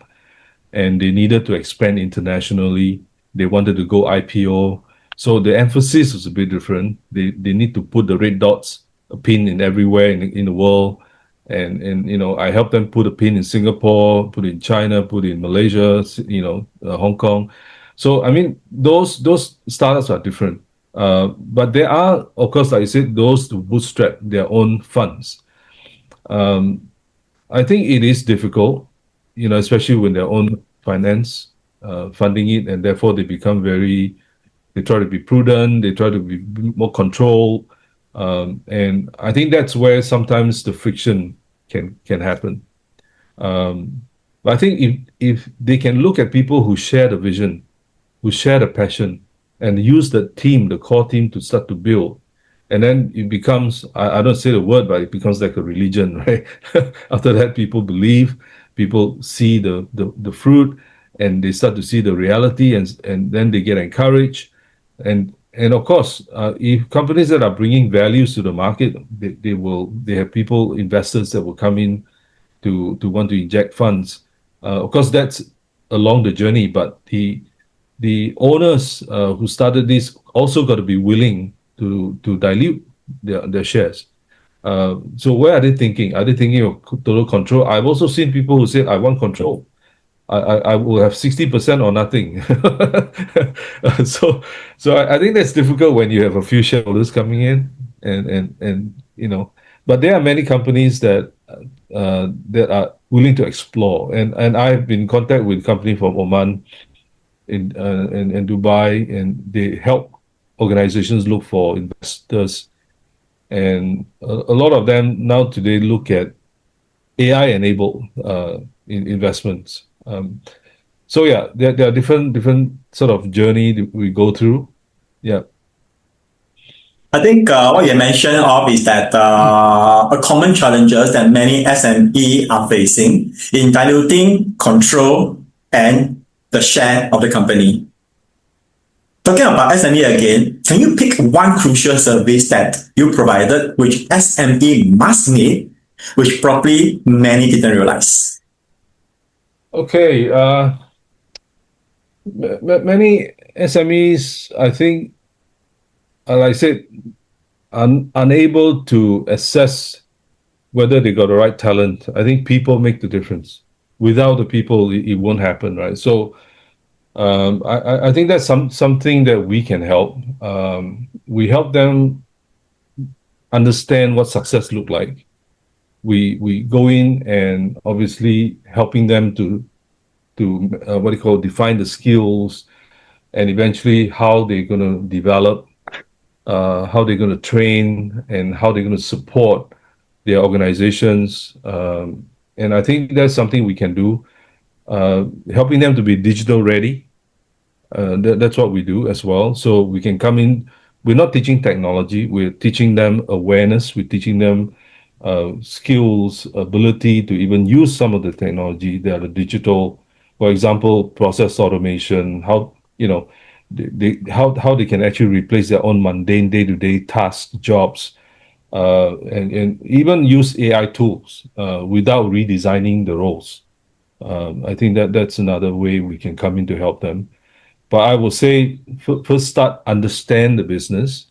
and they needed to expand internationally. They wanted to go IPO, so the emphasis was a bit different. They need to put the red dots, a pin in everywhere in the world, and I helped them put a pin in Singapore, put it in China, put it in Malaysia, Hong Kong. So I mean, those startups are different. But there are, of course, like I said, those to bootstrap their own funds. I think it is difficult, especially when their own finance funding it, and therefore they try to be prudent, they try to be more controlled, and I think that's where sometimes the friction can happen. But I think if they can look at people who share the vision, who share the passion, and use the team, the core team, to start to build. And then it becomes, I don't say the word, but it becomes like a religion, right? After that, people believe, people see the fruit, and they start to see the reality, and then they get encouraged. And of course, if companies that are bringing values to the market, they have people, investors that will come in to want to inject funds. Of course, that's along the journey, but the owners who started this also got to be willing to dilute their shares. So where are they thinking? Are they thinking of total control? I've also seen people who said, "I want control. I will have 60% or nothing." So I think that's difficult when you have a few shareholders coming in, and but there are many companies that are willing to explore, and I've been in contact with a company from Oman in Dubai, and they help organizations look for investors, and a lot of them now today look at AI enabled investments. So yeah, there are different sort of journey that we go through. Yeah. I think what you mentioned of is that a common challenges that many SME are facing in diluting control and the share of the company. Talking about SME again, can you pick one crucial service that you provided which SME must need, which probably many didn't realize? Okay. Many SMEs, I think, like I said, unable to assess whether they got the right talent. I think people make the difference. Without the people, it won't happen, right? So I think that's something that we can help. We help them understand what success look like. We go in and obviously helping them to what do you call, define the skills, and eventually how they're going to develop, how they're going to train, and how they're going to support their organizations. And I think that's something we can do, helping them to be digital ready. That's what we do as well. So we can come in. We're not teaching technology. We're teaching them awareness. We're teaching them skills, ability to even use some of the technology. They are the digital, for example, process automation. How how they can actually replace their own mundane day-to-day tasks, jobs, and even use AI tools without redesigning the roles. I think that's another way we can come in to help them. But I will say first start understand the business,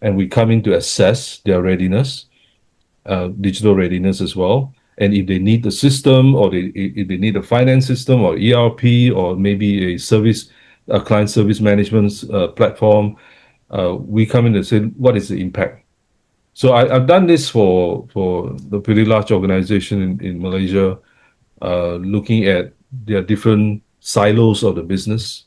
and we come in to assess their readiness, digital readiness as well. And if they need the system, or if they need a finance system or ERP, or maybe a client service management platform, we come in and say, what is the impact? So I've done this for the pretty large organization in Malaysia, looking at their different silos of the business,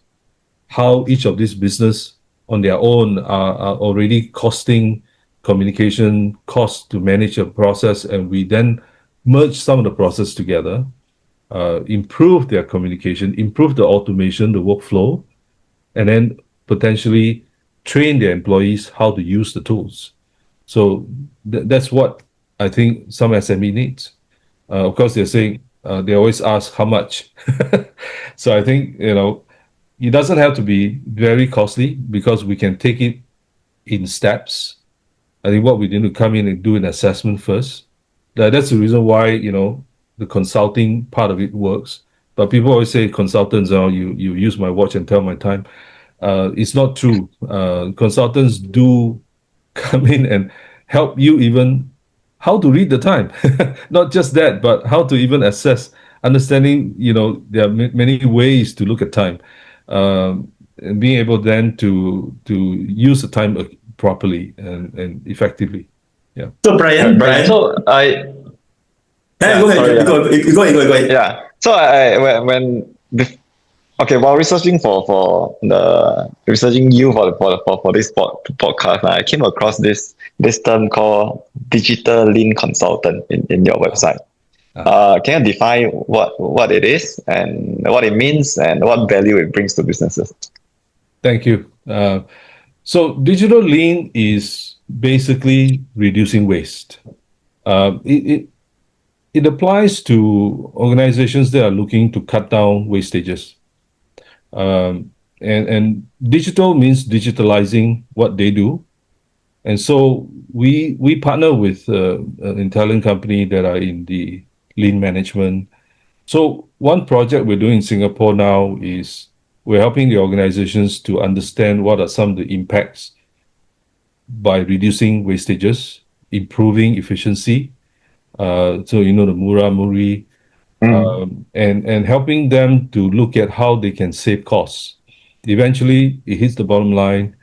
how each of these business on their own are already costing communication costs to manage a process, and we then merge some of the process together, improve their communication, improve the automation, the workflow, and then potentially train their employees how to use the tools. So that's what I think some SME needs. Of course, they're saying they always ask how much. So I think it doesn't have to be very costly, because we can take it in steps. I think what we need to come in and do an assessment first. That's the reason why the consulting part of it works. But people always say consultants, you use my watch and tell my time. It's not true. Consultants do come in and help you even how to read the time. Not just that, but how to even assess, understanding, there are many ways to look at time, and being able then to use the time properly and effectively. Yeah. So Bryan, So I go ahead. sorry, Go ahead. yeah. So while researching for you for this podcast, I came across this term called digital lean consultant in your website. Can you define what it is and what it means and what value it brings to businesses? Thank you. So digital lean is basically reducing waste. It applies to organizations that are looking to cut down wastages. And digital means digitalizing what they do. And so we partner with an Italian company that are in the lean management. So one project we're doing in Singapore now is we're helping the organizations to understand what are some of the impacts by reducing wastages, improving efficiency. So the Mura Muri, and helping them to look at how they can save costs. Eventually, it hits the bottom line.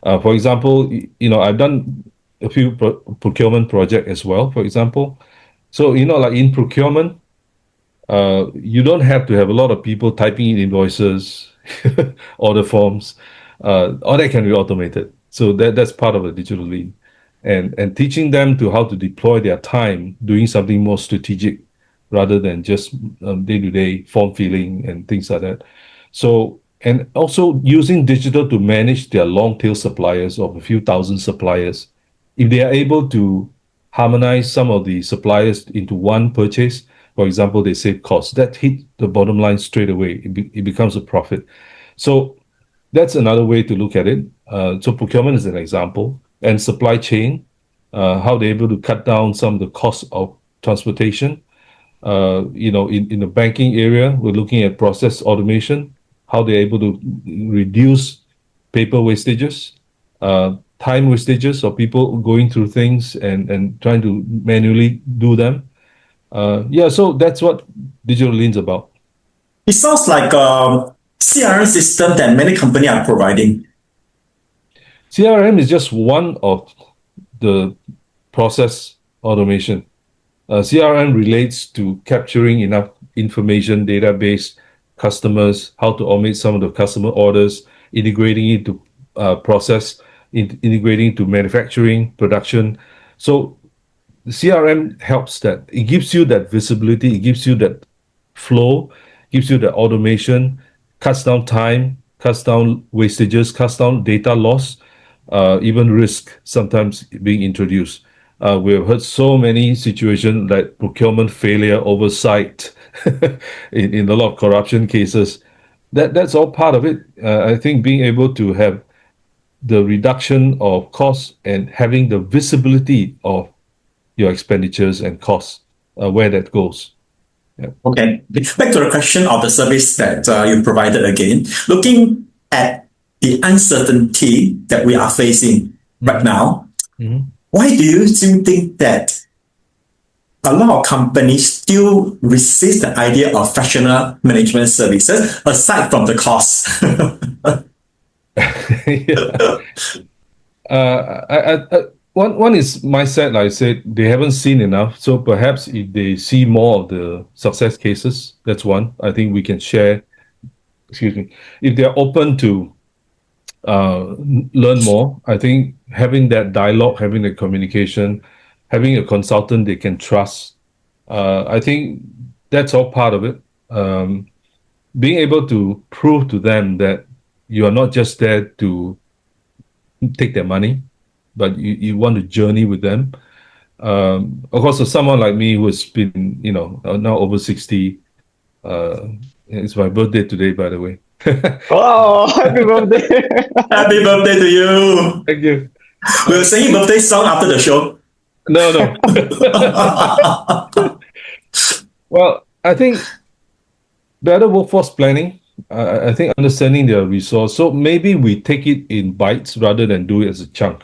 For example, I've done a few procurement projects as well, for example. So, like in procurement, you don't have to have a lot of people typing in invoices, order forms. All that can be automated. So that's part of the digital lean. And teaching them to how to deploy their time doing something more strategic rather than just day-to-day form filling and things like that. So, and also using digital to manage their long tail suppliers of a few thousand suppliers. If they are able to harmonize some of the suppliers into one purchase, for example, they save costs, that hit the bottom line straight away. It becomes a profit. So that's another way to look at it. So procurement is an example, and supply chain, how they're able to cut down some of the costs of transportation. In the banking area, we're looking at process automation, how they're able to reduce paper wastages, time wastages of people going through things and trying to manually do them. So that's what digital lean's about. It sounds like a CRM system that many companies are providing. CRM is just one of the process automation. CRM relates to capturing enough information, database, customers, how to automate some of the customer orders, integrating it to process, integrating to manufacturing, production. So the CRM helps that. It gives you that visibility, it gives you that flow, gives you the automation, cuts down time, cuts down wastages, cuts down data loss, even risk sometimes being introduced. We have heard so many situations like procurement failure, oversight, in a lot of corruption cases. That's all part of it. I think being able to have the reduction of costs and having the visibility of your expenditures and costs, where that goes. Okay, back to the question of the service that you provided again. Looking at the uncertainty that we are facing right now, why do you still think that a lot of companies still resist the idea of fractional management services aside from the cost? One is mindset. Like I said, they haven't seen enough. So perhaps if they see more of the success cases, that's one. I think we can share. Excuse me. If they're open to learn more, I think having that dialogue, having the communication, having a consultant they can trust, I think that's all part of it. Being able to prove to them that you are not just there to take their money, but you want to journey with them. Of course, for someone like me who has been, now over 60, it's my birthday today, by the way. Oh, happy birthday! Happy birthday to you! Thank you. We'll sing birthday song after the show. No. Well, I think better workforce planning. I think understanding their resource. So maybe we take it in bites rather than do it as a chunk.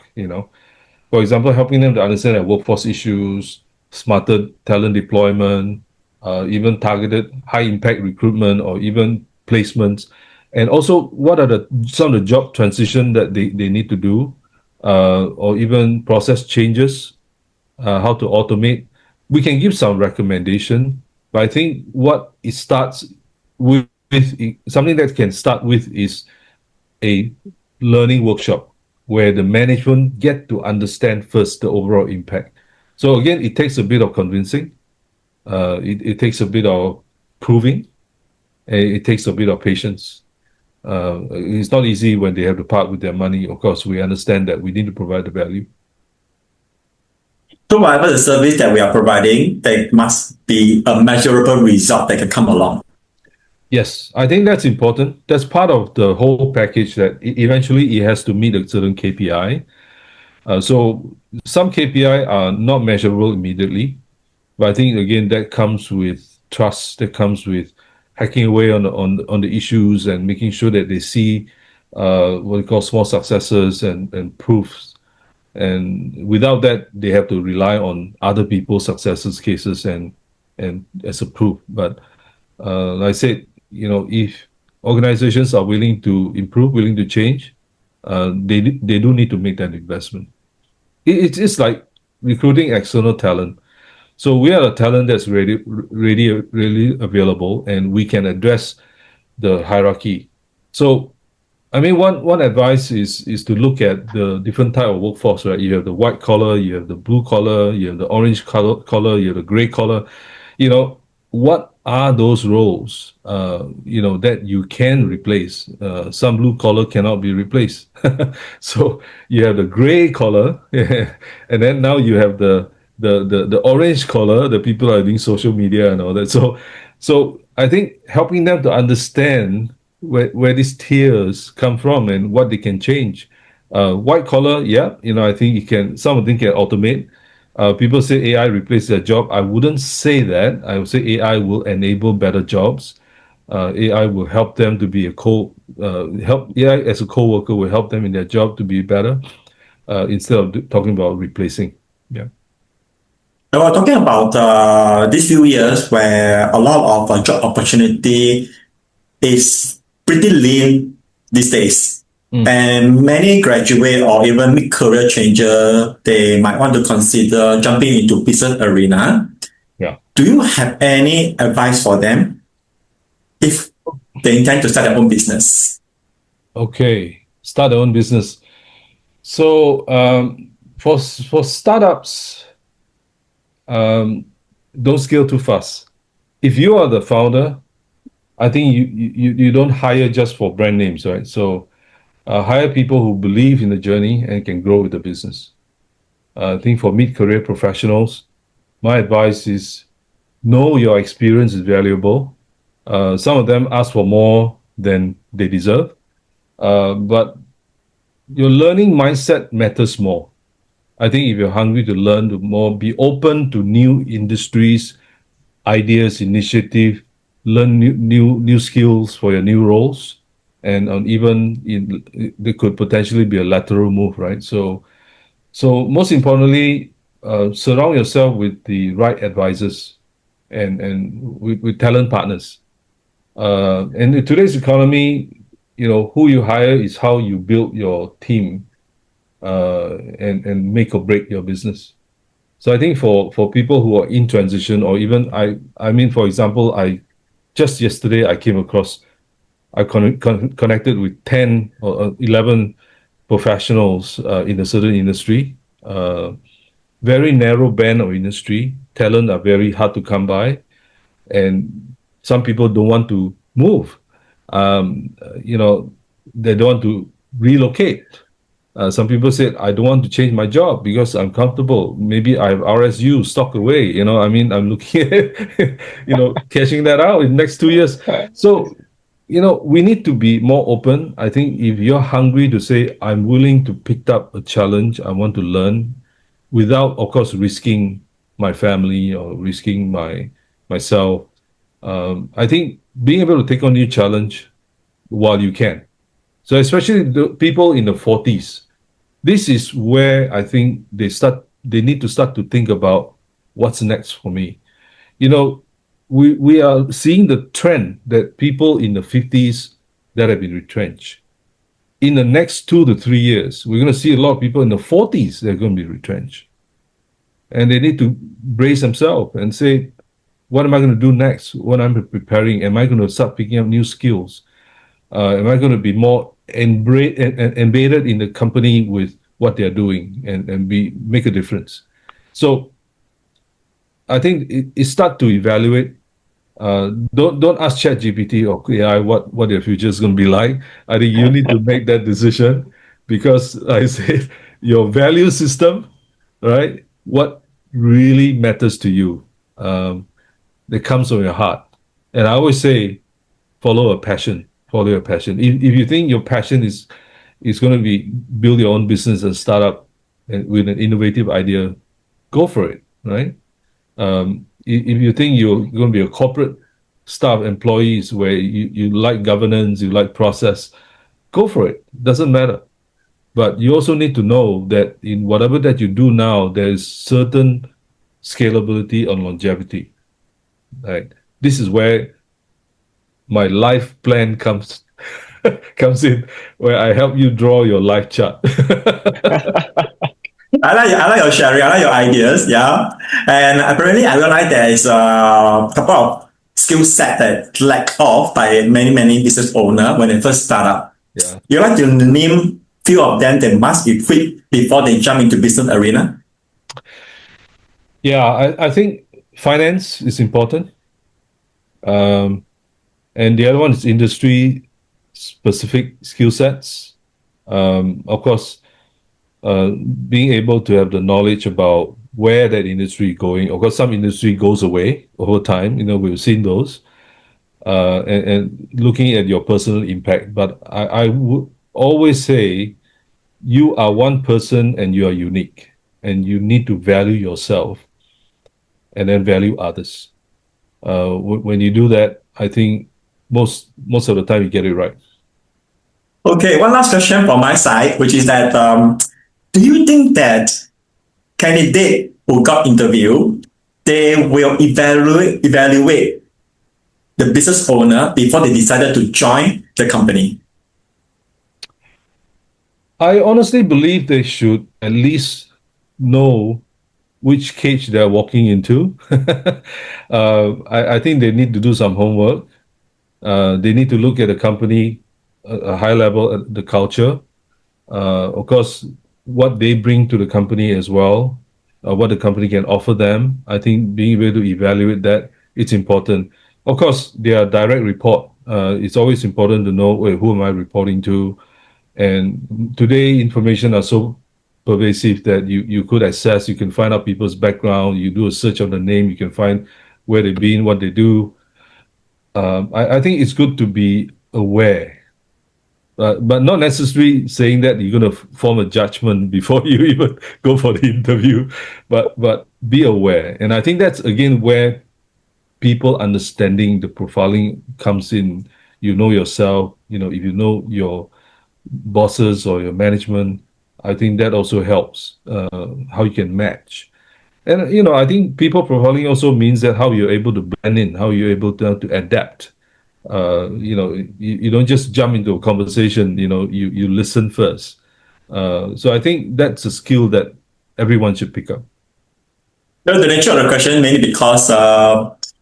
For example, helping them to understand their workforce issues, smarter talent deployment, even targeted high impact recruitment or even placements. And also, what are some of the job transition that they need to do, or even process changes, how to automate. We can give some recommendation, but I think what it starts with, something that can start with is a learning workshop where the management get to understand first the overall impact. So again, it takes a bit of convincing. It takes a bit of proving. It takes a bit of patience. It's not easy when they have to part with their money. Of course, we understand that we need to provide the value. So whatever the service that we are providing, there must be a measurable result that can come along. Yes, I think that's important. That's part of the whole package that eventually it has to meet a certain KPI. So some KPI are not measurable immediately, but I think again that comes with trust. That comes with hacking away on the issues and making sure that they see what we call small successes and proofs. And without that, they have to rely on other people's successes, cases, and as a proof. But like I said, if organizations are willing to improve, willing to change, they do need to make that investment. It's like recruiting external talent. So we are a talent that's really available, and we can address the hierarchy. So, I mean, one advice is to look at the different type of workforce, right? You have the white collar, you have the blue collar, you have the orange collar, you have the gray collar. What are those roles, that you can replace? Some blue collar cannot be replaced. So you have the gray collar, and then now you have the orange collar, the people are doing social media and all that. So I think helping them to understand where these tiers come from and what they can change. White collar, yeah, I think some of them can automate. People say AI replaces their job. I wouldn't say that. I would say AI will enable better jobs. AI will help them to be AI as a co-worker will help them in their job to be better, instead of talking about replacing. Yeah. Now we're talking about these few years where a lot of job opportunity is pretty lean these days. And many graduate or even mid-career changer, they might want to consider jumping into business arena. Yeah. Do you have any advice for them if they intend to start their own business? Okay, start their own business. So for startups, don't scale too fast. If you are the founder, I think you don't hire just for brand names, right? So hire people who believe in the journey and can grow with the business. I think for mid-career professionals, my advice is know your experience is valuable. Some of them ask for more than they deserve, but your learning mindset matters more. I think if you're hungry to learn to more, be open to new industries, ideas, initiative, learn new skills for your new roles, and even there could potentially be a lateral move, right? So most importantly, surround yourself with the right advisors and with talent partners. And in today's economy, who you hire is how you build your team and make or break your business. So I think for people who are in transition, or even I mean, for example, just yesterday I came across, I connected with 10 or 11 professionals in a certain industry, very narrow band of industry. Talent are very hard to come by, and some people don't want to move. They don't want to relocate. Some people said, I don't want to change my job because I'm comfortable. Maybe I have RSU stock away. I mean, I'm looking at, cashing that out in the next 2 years. So, we need to be more open. I think if you're hungry to say, I'm willing to pick up a challenge, I want to learn without, of course, risking my family or risking myself. I think being able to take on new challenge while you can. So especially the people in the 40s, this is where I think they need to start to think about what's next for me. We are seeing the trend that people in the 50s that have been retrenched. In the next 2 to 3 years, we're going to see a lot of people in the 40s that are going to be retrenched. And they need to brace themselves and say, what am I going to do next? What am I preparing? Am I going to start picking up new skills? Am I going to be more embedded in the company with what they're doing and make a difference? So I think it start to evaluate. Don't ask ChatGPT or AI what your future is going to be like. I think you need to make that decision because I said your value system, right? What really matters to you, that comes from your heart. And I always say, follow your passion. Follow your passion. If you think your passion is going to be build your own business and start up with an innovative idea, go for it, right? If you think you're going to be a corporate staff employees where you like governance, you like process, go for it. Doesn't matter. But you also need to know that in whatever that you do now, there is certain scalability and longevity. Right? This is where my life plan comes in, where I help you draw your life chart. I like your sharing. I like your ideas. Yeah, and apparently I realized there is a couple of skill set that lack of by many business owner when they first start up. Yeah. You like to name few of them that must be equipped before they jump into business arena? Yeah, I think finance is important. And the other one is industry specific skill sets. Of course, being able to have the knowledge about where that industry is going. Of course, some industry goes away over time. We've seen those. And looking at your personal impact. But I would always say you are one person and you are unique. And you need to value yourself and then value others. When you do that, I think most of the time you get it right. Okay, one last question from my side, which is that do you think that candidate who got interviewed, they will evaluate the business owner before they decided to join the company? I honestly believe they should at least know which cage they're walking into. I think they need to do some homework. They need to look at the company, a high level, the culture. Of course, what they bring to the company as well, what the company can offer them. I think being able to evaluate that, it's important. Of course, their direct report. It's always important to know, wait, who am I reporting to? And today, information are so pervasive that you could access, you can find out people's background, you do a search on the name, you can find where they've been, what they do. I think it's good to be aware, but not necessarily saying that you're going to form a judgment before you even go for the interview, but be aware. And I think that's again where people understanding the profiling comes in. You know yourself, if you know your bosses or your management, I think that also helps how you can match. And I think people profiling also means that how you're able to blend in, how you're able to adapt. You don't just jump into a conversation. You listen first. So I think that's a skill that everyone should pick up. The nature of the question mainly because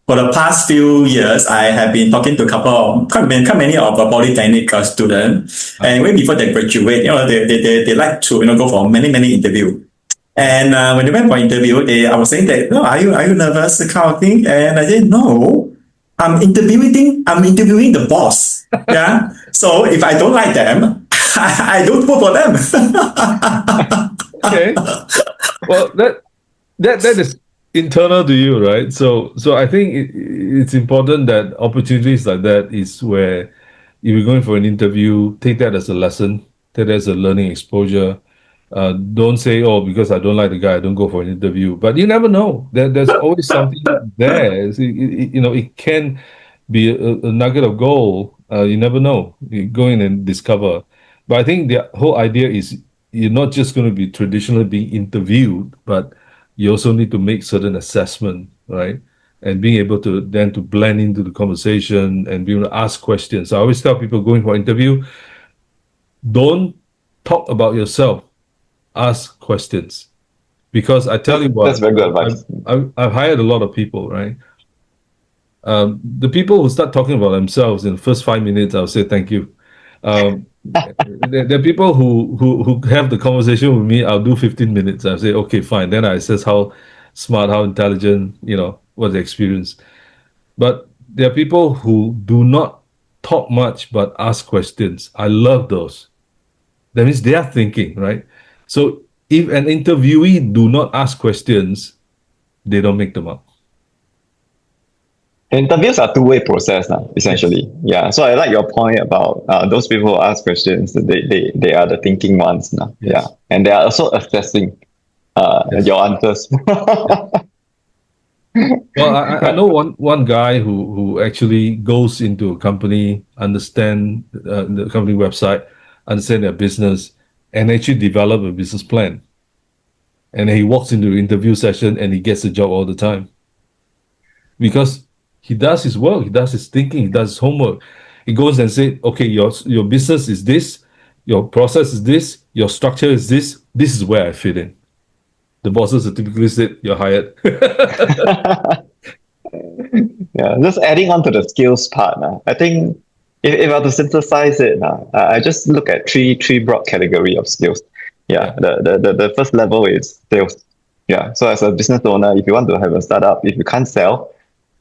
for the past few years, I have been talking to a couple of quite many of a polytechnic students, and way before they graduate, they like to go for many interview. And when they went for interview, I was saying that, no, are you nervous, kind of thing? And I said, no, I'm interviewing the boss. Yeah. So if I don't like them, I don't vote for them. Okay. Well, that is internal to you, right? So I think it's important that opportunities like that is where if you're going for an interview, take that as a lesson, take that as a learning exposure. Don't say, oh, because I don't like the guy, I don't go for an interview. But you never know. There's always something there. It can be a nugget of gold. You never know. You go in and discover. But I think the whole idea is you're not just going to be traditionally being interviewed, but you also need to make certain assessment, right? And being able to then to blend into the conversation and be able to ask questions. I always tell people going for interview, don't talk about yourself. Ask questions, because I tell you what, That's very good advice. I've hired a lot of people, right? The people who start talking about themselves in the first 5 minutes, I'll say thank you. There are people who have the conversation with me. I'll do 15 minutes. I'll say okay, fine. Then I assess how smart, how intelligent, what's the experience. But there are people who do not talk much but ask questions. I love those. That means they are thinking, right? So if an interviewee do not ask questions, they don't make them up. Interviews are two-way process now, essentially. Yeah. So I like your point about those people who ask questions. They are the thinking ones now. Yes. Yeah, and they are also assessing your answers. Well, I know one guy who actually goes into a company, understand the company website, understand their business, and actually develop a business plan. And he walks into the interview session and he gets the job all the time. Because he does his work, he does his thinking, he does his homework. He goes and says, okay, your business is this, your process is this, your structure is this is where I fit in. The bosses have typically said, you're hired. Yeah, just adding on to the skills part. I think if I were to synthesize it, I just look at three broad category of skills. Yeah, the first level is sales. Yeah, so as a business owner, if you want to have a startup, if you can't sell,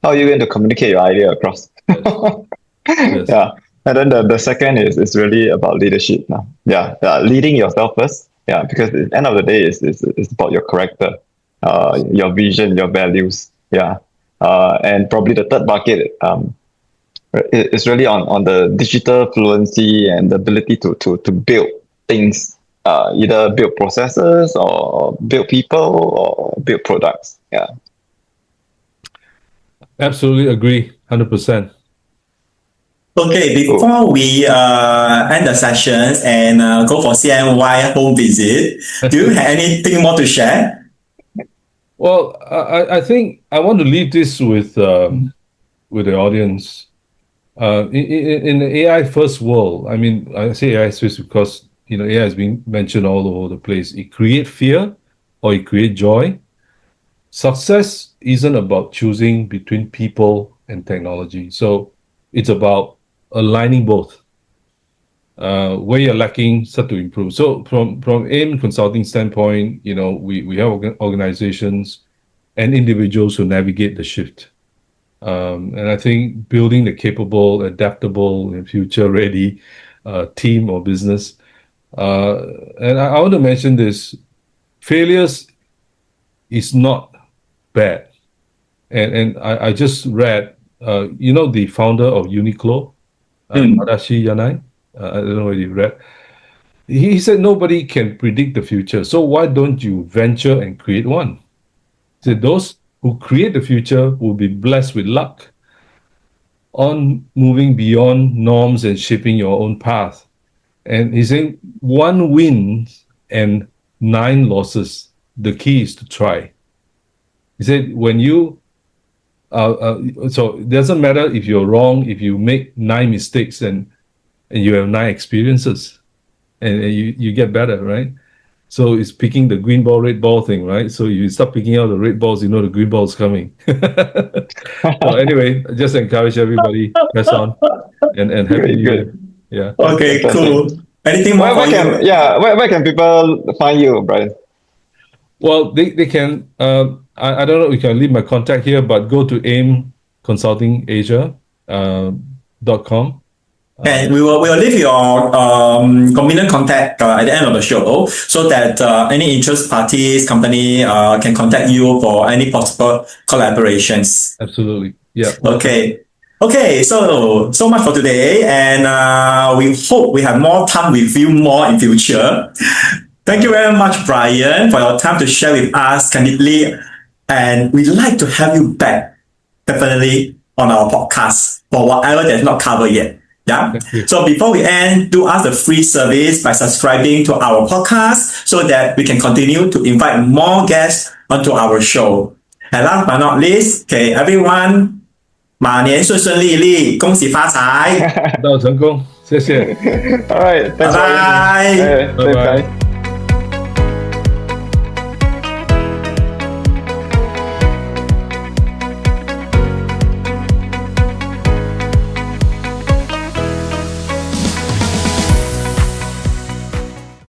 how are you going to communicate your idea across? Yes. Yeah, and then the second is really about leadership. Yeah, leading yourself first. Yeah, because at the end of the day, it's about your character, your vision, your values. Yeah, and probably the third bucket is really on the digital fluency and the ability to build things, either build processes or build people or build products. Yeah. Absolutely agree, 100%. Okay, before we end the sessions and go for CNY home visit, do you have anything more to share? Well, I think I want to leave this with the audience. In the AI first world, I mean, I say AI first because AI has been mentioned all over the place. It creates fear or it creates joy. Success isn't about choosing between people and technology. So it's about aligning both. Where you're lacking, start to improve. So from AIM consulting standpoint, we have organizations and individuals who navigate the shift. And I think building the capable, adaptable, and future-ready team or business. And I want to mention this: failures is not bad. And I just read, the founder of Uniqlo, Tadashi Yanai. I don't know whether you read. He said nobody can predict the future, so why don't you venture and create one? He said those who create the future will be blessed with luck on moving beyond norms and shaping your own path. And he's saying 1 win and 9 losses. The key is to try. He said when you so it doesn't matter if you're wrong, if you make 9 mistakes and you have 9 experiences, and you get better, right? So it's picking the green ball, red ball thing, right? So you start picking out the red balls, you know the green ball's coming. So anyway, just encourage everybody, press on, and happy Great, New Year. Yeah. Okay, cool. Anything more for you? Where can people find you, Bryan? Well, they can. I don't know. You can leave my contact here, but go to aimconsultingasia.com. And we'll leave your convenient contact at the end of the show so that any interest parties, company can contact you for any possible collaborations. Absolutely. Yeah. Okay. Okay, so much for today, and we hope we have more time with you more in future. Thank you very much, Bryan, for your time to share with us candidly, and we'd like to have you back definitely on our podcast for whatever that's not covered yet. Yeah. So before we end, do us the free service by subscribing to our podcast so that we can continue to invite more guests onto our show. And last but not least, okay, everyone, 马年顺顺利利，恭喜发财，到成功，谢谢，All right. Thanks, Bye-bye. Bryan. Bye-bye. Bye.